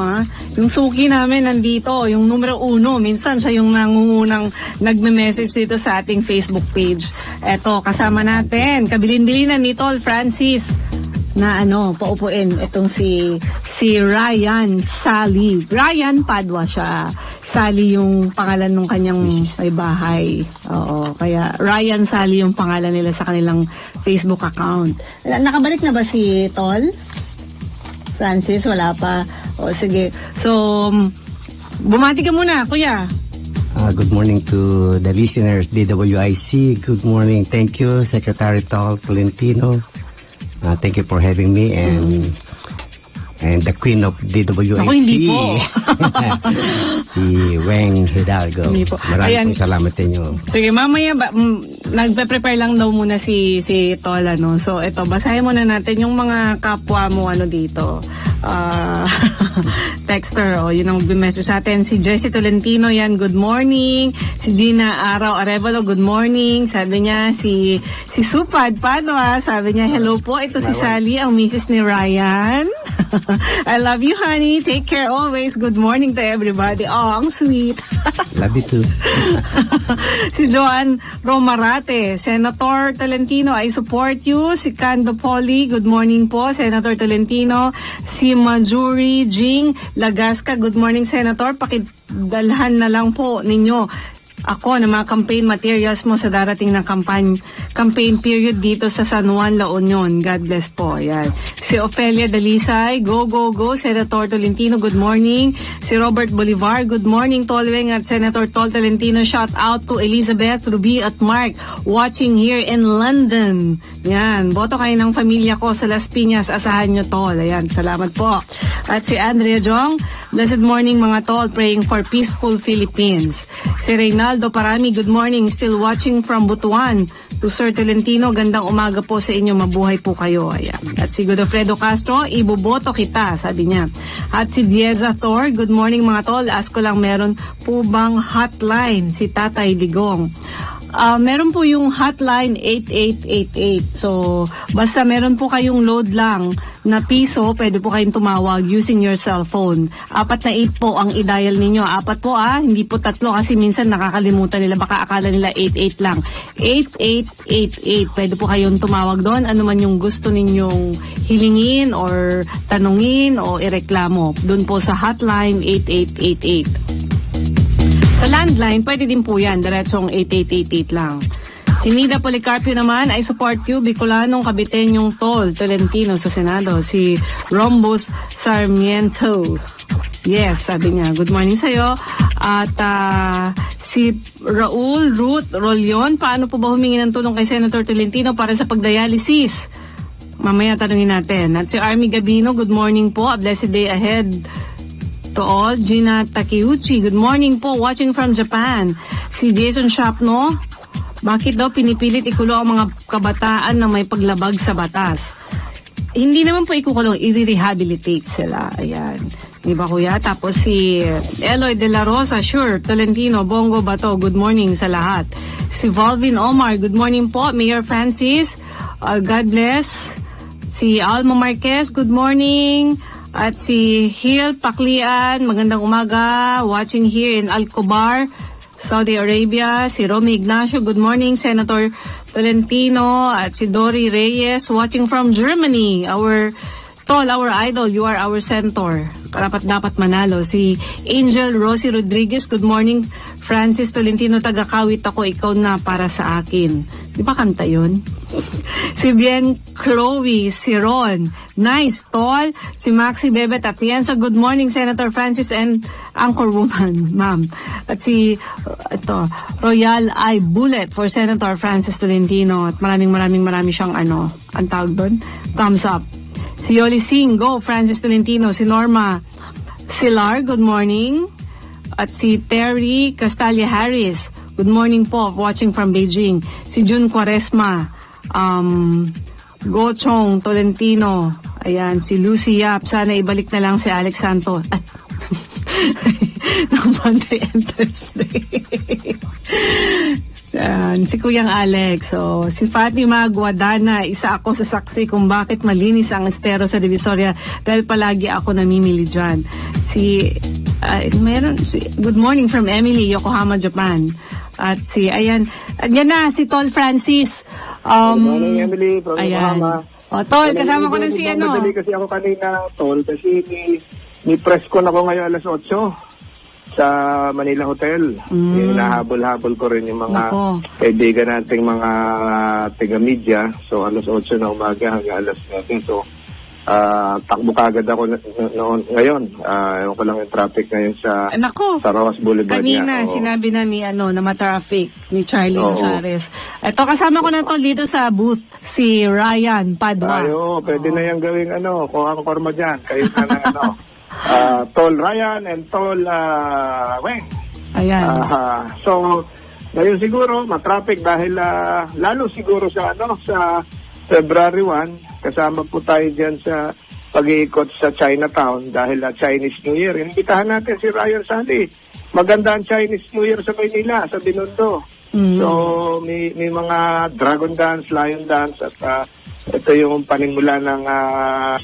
yung suki namin nandito, yung numero 1. Minsan siya yung nangungunang nagme-message dito sa ating Facebook page. Ito, kasama natin. Kabilin-bilinan ni Tol Francis na paupuin. Itong si Ryan Sally. Ryan Padua siya. Sally yung pangalan ng kanyang may bahay. Oo, kaya Ryan Sally yung pangalan nila sa kanilang Facebook account. Nakabalik na ba si Tol? Francis, wala pa. O, sige. So, bumati ka muna, kuya. Good morning to the listeners, DWIC. Good morning. Thank you, Secretary Tol Tolentino. Thank you for having me and the Queen of DWIC. Ako hindi po. Si Weng Hidalgo. Maraming salamat sa inyo. Sige, mamaya nagpe-prepare lang daw muna si Tol, So, ito, basahin muna natin yung mga kapwa mo dito. Texter, yun ang message sa atin. Si Jessie Tolentino, yan, good morning. Si Gina Araw Arevalo, good morning. Sabi niya, si Supad Padua, sabi niya, hello po, ito si Sally, ang misis ni Ryan. I love you, honey. Take care always. Good morning to everybody. Oh, ang sweet. Love you too. Si Joan Romarate, Senator Tolentino, I support you. Si Cando Poli, good morning po, Senator Tolentino. Si Majuri Jing Lagasca, good morning, Senator. Pakidalhan na lang po ninyo ako ng mga campaign materials mo sa darating na campaign period dito sa San Juan, La Union. God bless po. Yan. Si Ofelia Dalisay, go, Senator Tolentino, good morning. Si Robert Bolivar, good morning, Tolweng at Senator Tol Tolentino. Shout out to Elizabeth, Ruby at Mark watching here in London. Yan. Boto kayo ng pamilya ko sa Las Piñas. Asahan nyo, Tol. Ayan. Salamat po. At si Andrea Jong, blessed morning mga Tol, praying for peaceful Philippines. Si Reynaldo Parami, good morning, still watching from Butuan. To Sir Tolentino, gandang umaga po sa inyo, mabuhay po kayo. Ayan. At si Godofredo Castro, iboboto kita, sabi niya. At si Dieza Thor, good morning mga Tol, ask ko lang, meron po bang hotline si Tatay Digong? Meron po yung hotline 8888. So, basta meron po kayong load lang na piso, pwede po kayong tumawag using your cell phone. 4 na 8 po ang i-dial ninyo. 4 po hindi po 3 kasi minsan nakakalimutan nila. Baka akala nila 88 lang. 8888. Pwede po kayong tumawag doon. Ano man yung gusto ninyong hilingin or tanungin o ireklamo. Doon po sa hotline 8888. Sa landline, pwede din po yan. Diretsong 8888 lang. Si Nida Policarpio naman, I support you, Bicolanong Kabitenyong Tol Tolentino sa Senado. Si Rombos Sarmiento. Yes, sabi niya. Good morning sa'yo. At si Ruth Rolion, paano po ba humingi ng tulong kay Senator Tolentino para sa pagdialysis? Mamaya tanungin natin. At si Army Gabino, good morning po. A blessed day ahead to all. Gina Takeuchi, good morning po, watching from Japan. Si Jason Shapno, bakit daw pinipilit ikulo ang mga kabataan na may paglabag sa batas? Hindi naman po ikukulong, i-rehabilitate sila. Ayan. Diba kuya? Tapos si Eloy De La Rosa, sure, Tolentino, Bongo Bato, good morning sa lahat. Si Volvin Omar, good morning po. Mayor Francis, God bless. Si Alma Marquez, good morning. At si Hil Paklian, magandang umaga, watching here in Alcobar, Saudi Arabia. Si Romy Ignacio, good morning, Senator Tolentino. At si Dory Reyes, watching from Germany. Our idol, you are our senator. Karapat dapat manalo. Si Angel Rosie Rodriguez, good morning Francis Tolentino, taga-Kawit ako, ikaw na para sa akin. Di ba kanta yun? Si Bien Chloe, si Ron, nice, tol. Si Maxi Bebet Atienza, good morning, Senator Francis and Anchorwoman, ma'am. At si Royal I Bullet for Senator Francis Tolentino. At maraming siyang ang tawag doon, thumbs up. Si Yoli Singh, go, Francis Tolentino. Si Norma Silar, good morning. At si Terry Castalia Harris, good morning po, watching from Beijing. Si June Quaresma, Gochong Tolentino, ayan, si Lucy Yap, sana ibalik na lang si Alex Santos. ng Monday and Thursday. Si Kuyang Alex, si Fatima Guadana, isa ako sa saksi kung bakit malinis ang estero sa Divisoria dahil palagi ako namimili dyan. Good morning from Emily, Yokohama, Japan. At yan na, si Tol Francis. Good morning, Emily, from Yokohama. Tol, kasama ko na si Madali kasi ako kanina, Tol, kasi may press con ako ngayon alas 8 sa Manila Hotel. Hinahabol-habol ko rin yung mga kaibigan nating mga taga-media. So, alas 8 na umaga hanggang alas 9. So, takbo kagad ako noon ngayon. Ewan ko lang yung traffic ngayon sa Rojas Boulevard. Kanina, sinabi na ni na ma-traffic ni Charlie Rosares. Ito, kasama ko na to dito sa booth, si Ryan Padua. Pwede na yung gawing kung ang korma dyan. Kayo na ng Tol Ryan and Tol Weng. Ayan. So, ngayon siguro, ma-traffic dahil lalo siguro sa February 1, kasama po tayo dyan sa pag-iikot sa Chinatown dahil Chinese New Year. Imbitahan natin si Ryan Sally. Maganda ang Chinese New Year sa Maynila, sa Binondo. So, may mga dragon dance, lion dance, at ito yung panimula ng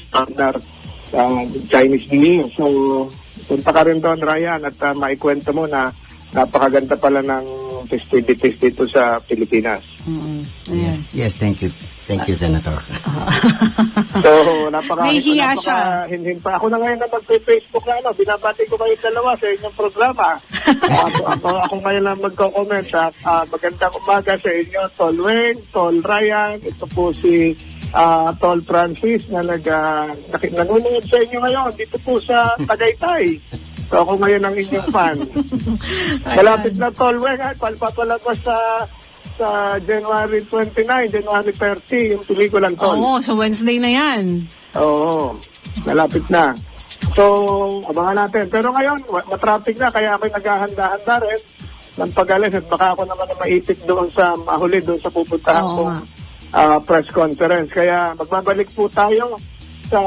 standard Chinese New Year. So, punta ka rin doon, Ryan, at maikwento mo na napakaganda pala ng festivities dito sa Pilipinas. Yes, thank you. Thank you, Senator. So, nahihiya siya. Hindi pa ako na ngayon na mag-Facebook na binabati ko kayo dalawa sa inyong programa. ako ngayon lang magko-comment sa magandang umaga sa inyo, Tol Weng, Tol Ryan, ito po si Tol Francis na nanonood sa inyo ngayon dito po sa Tagaytay. So, ako ngayon ang inyong fan. Malapit na, Tol Weng, papalabas sa January 29, January 30, yung pelikulang Tol. So Wednesday na yan. Malapit na. So, abangan natin. Pero ngayon, matraffic na, kaya ako'y naghahanda-handa rin ng pag-alis at baka ako naman na maipit doon sa mahuli, doon sa pupuntahan kong press conference. Kaya magbabalik po tayo sa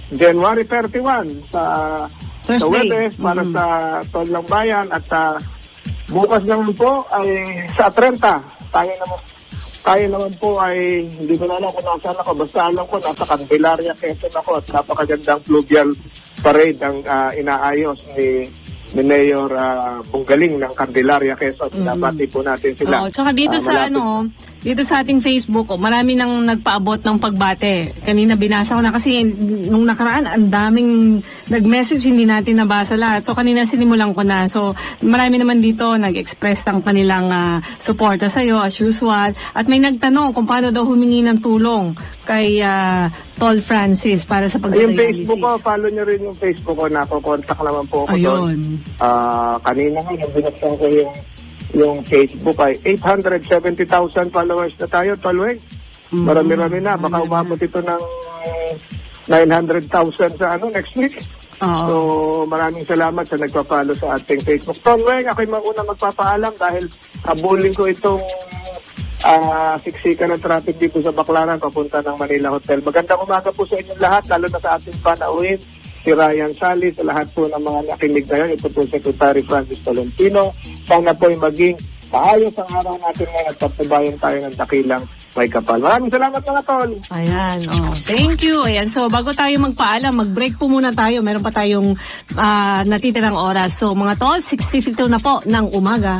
January 31 sa Webes para sa Tol ng Bayan at bukas naman po ay sa 30. Tayo naman po ay hindi ko na alam kung nasaan ako. Basta alam ko nasa Candelaria, Quezon ako at napakagandang fluvial parade ang inaayos ni Mayor Bunggaling ng Candelaria, Quezon. Nabati po natin sila. Tsaka dito dito sa ating Facebook, marami nang nagpaabot ng pagbate. Kanina binasa ko na kasi nung nakaraan, ang daming nag-message, hindi natin nabasa lahat. So kanina sinimulan ko na. So marami naman dito nag-express ng kanilang suporta sa iyo as usual. At may nagtanong kung paano daw humingi ng tulong kay Tol Francis para sa pag-dialysis. Yung Facebook ko, follow nyo rin yung Facebook ko. Nako-contact naman po ako doon. Kanina nga, binuksan ko yung Facebook ay 870,000 followers na tayo, Tolweg. Marami-rami na. Baka umabot ito ng 900,000 sa next week. So, maraming salamat sa nagpa-follow sa ating Facebook. Tolweg, ako'y mauna magpapaalam dahil habulin ko itong siksikan ng traffic dito sa Baclaran papunta ng Manila Hotel. Magandang umaga po sa inyong lahat, lalo na sa ating panauhin, si Ryan Sally, sa lahat po ng mga nakinig ngayon. Ito po Secretary Francis Tolentino. Sana po ay maging maayos ang araw natin ngayon at pagpabayan tayo ng dakilang may kapal. Maraming salamat mga Tol. Ayan, thank you. Ayan, so bago tayo magpaalam, mag-break po muna tayo. Meron pa tayong natitirang oras. So mga Tol, 6:52 na po ng umaga.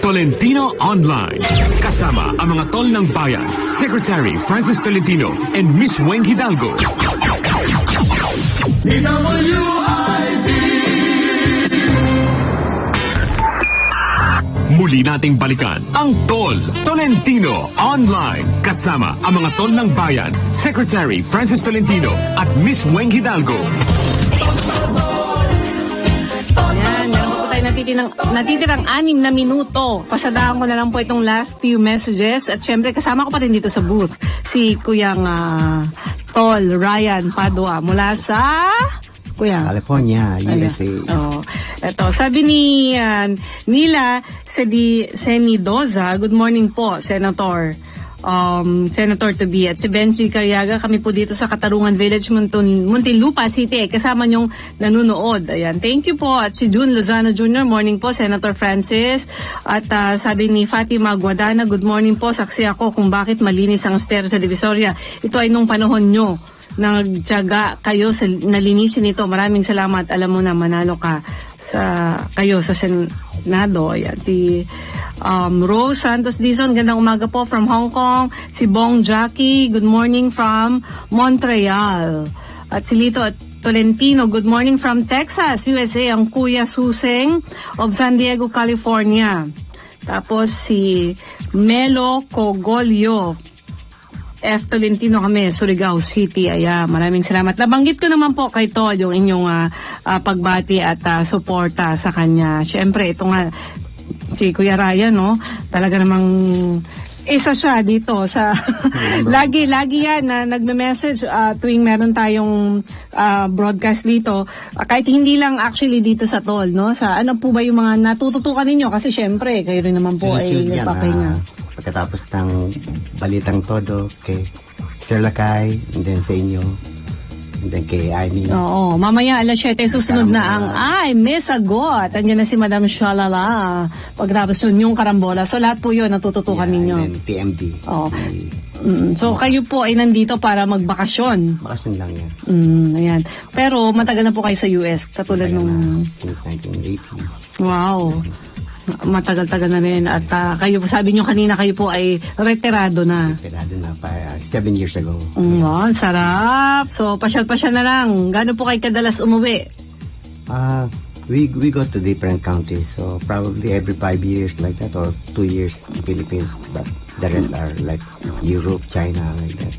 Tolentino Online. Kasama ang mga tol ng bayan, Secretary Francis Tolentino and Miss Weng Hidalgo. DWIZ Muli nating balikan ang Tol Tolentino Online kasama ang mga tol ng bayan, Secretary Francis Tolentino at Miss Weng Hidalgo. Yan, meron po tayo natitirang 6 na minuto. Pasadahan ko na lang po itong last few messages. At syempre, kasama ko pa rin dito sa booth si Kuyang Tol Ryan Padua mula sa California, USA. Oh, eto, sabi ni Nila Senidoza, good morning po, Senator. Senator to be at si Benji Cariaga, kami po dito sa Katarungan Village, Muntinlupa City, kasama niyong nanunood. Ayan, thank you po. At si June Lozano Jr., morning po, Senator Francis. At sabi ni Fatima Guadana, good morning po, saksi ako kung bakit malinis ang estero sa Divisoria. Ito ay nung panahon nyo, nagtiyaga kayo sa nalinisin ito. Maraming salamat. Alam mo na, manalo ka kayo sa Senado. Ayan, si Rose Santos Dizon, gandang umaga po from Hong Kong. Si Bong Jackie, good morning from Montreal. At si Lito Tolentino, good morning from Texas, USA. Ang Kuya Suseng of San Diego, California. Tapos si Melo Cogolio, F. Tolentino kami, Surigao City. Ayan, maraming salamat. Nabanggit ko naman po kay Todd yung inyong pagbati at suporta sa kanya. Siyempre, ito nga, si Kuya Ryan, no? Talaga namang isa siya dito sa lagi yan na nagme-message tuwing meron tayong broadcast dito, kahit hindi lang actually dito sa Tol, no? Sa ano po ba yung mga natututukan ninyo, kasi syempre kayo rin naman po ay nagpapahinga. Pagkatapos ng balitang todo kay Sir Lakay, and then sa inyo, and then kay Amy. Oo, mamaya alas 7 susunod na ang Miss Agot. Andiyan na si Madam Shalala. Pagkatapos yun yung karambola. So lahat po yun natututukan ninyo. And then TMD. Oo. So kayo po ay nandito para magbakasyon. Bakasyon lang yan. Ayan. Pero matagal na po kayo sa US, katulad nung since 1980. Wow. Matagal-tagal na rin. At kayo po, sabi nyo kanina, kayo po ay retirado na. Retirado na pa 7 years ago. Wow, sarap. So, pasyal-pasyal na lang. Gaano po kayo kadalas umuwi? We go to different countries. So, probably every 5 years like that, or 2 years Philippines. But the rest are like Europe, China, like that.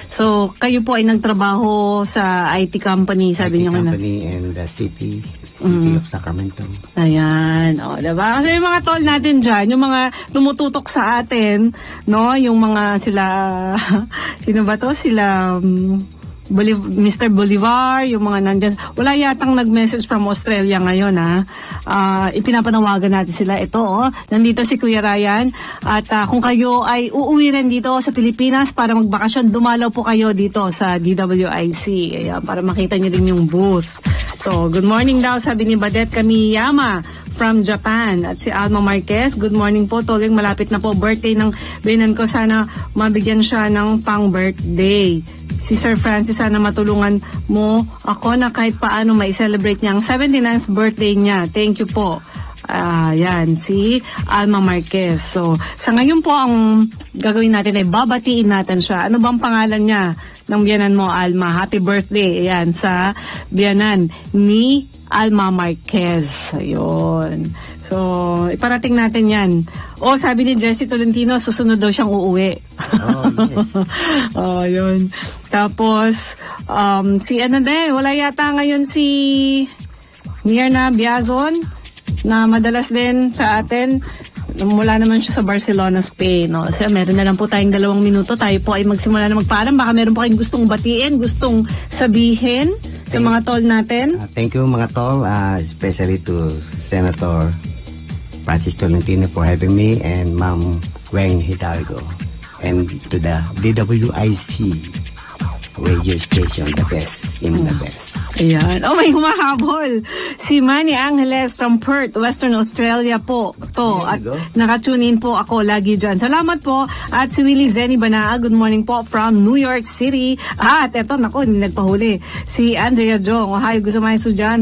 So, kayo po ay nagtrabaho sa IT company, sabi nyo kanina. IT company and the city of Sacramento. Ayan. O, diba? Kasi yung mga tol natin dyan, yung mga tumututok sa atin, no? Yung mga sila, sino ba to? Sila, Mr. Bolivar, yung mga nandyan. Wala yatang nag-message from Australia ngayon, ha? Ipinapanawagan natin sila. Ito, nandito si Kuya Ryan. At kung kayo ay uuwi rin dito sa Pilipinas para magbakasyon, dumalaw po kayo dito sa DWIC. Ayan, para makita nyo din yung booth. So, good morning daw, sabi ni Badet Kamiyama from Japan. At si Alma Marquez, good morning po, Toling, malapit na po birthday ng binan ko. Sana mabigyan siya ng pang-birthday. Si Sir Francis, sana matulungan mo ako na kahit paano mai-celebrate niya ang 79th birthday niya. Thank you po. Yan, si Alma Marquez. So, sa ngayon po, ang gagawin natin ay babatiin natin siya. Ano bang pangalan niya ng biyanan mo, Alma? Happy birthday. Ayan, sa biyanan ni Alma Marquez. Ayun. So, iparating natin yan. Sabi ni Jessie Tolentino, susunod daw siyang uuwi. Oh, yes. Yun. Tapos, si ano din, wala yata ngayon si Mirna Biazon, na madalas din sa atin. Mula naman siya sa Barcelona, Spain. No? So, meron na lang po tayong 2 minuto. Tayo po ay magsimula na magpaalam. Baka meron po kayong gustong batiin, gustong sabihin sa mga tol natin. Thank you mga tol, especially to Senator Francis Tolentino for having me, and Ma'am Weng Hidalgo, and to the DWIC radio station, the best in the best. Ayan. May humahabol. Si Manny Angeles from Perth, Western Australia po. At nakatune in po ako lagi dyan. Salamat po. At si Willie Zenny Banaa, good morning po from New York City. At eto, naku, hindi nagpahuli. Si Andrea Jong, Ohio, gusamahin dyan.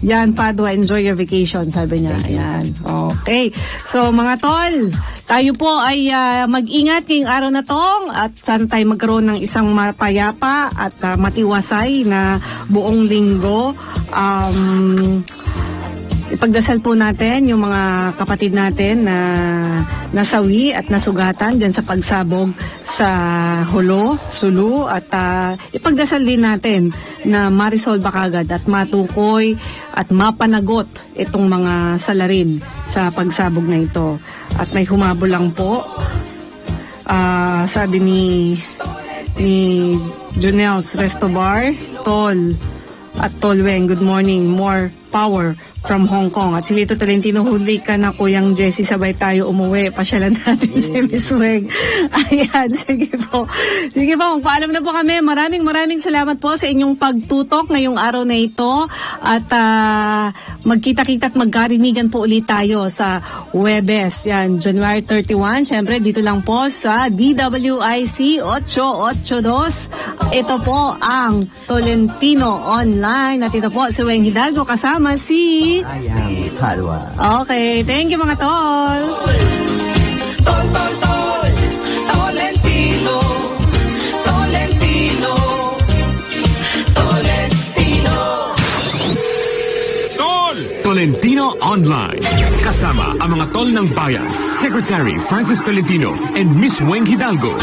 Yan, Padua, enjoy your vacation, sabi niya. Ayan. Okay. So, mga tol, tayo po ay mag-ingat ngayong araw na to at sana tayo magkaroon ng isang mapayapa at matiwasay na buong linggo. ipagdasal po natin yung mga kapatid natin na nasawi at nasugatan dyan sa pagsabog sa Hulo, Sulu, at ipagdasal din natin na ma-resolve kagad at matukoy at mapanagot itong mga salarin sa pagsabog na ito. At may humabol lang po, sabi ni Junels Restobar, Tol at Tolweng, good morning, more power from Hong Kong. At si Lito Tolentino, huli ka na Kuyang Jessie, sabay tayo umuwi. Pasyalan natin si Miss Weng. Ayan, sige po. Sige po, magpaalam na po kami. Maraming salamat po sa inyong pagtutok ngayong araw na ito. At magkita-kita at magkarinigan po ulit tayo sa Huwebes. Yan, January 31. Siyempre, dito lang po sa DWIC 882. Ito po ang Tolentino Online. At ito po si Weng Hidalgo kasama si Ayang Kalwa. Okay, thank you mga tol. Tol, tol, tol, Tolentino, Tolentino, Tolentino. Tol! Tolentino Online. Kasama ang mga tol ng bayan, Secretary Francis Tolentino and Miss Weng Hidalgo.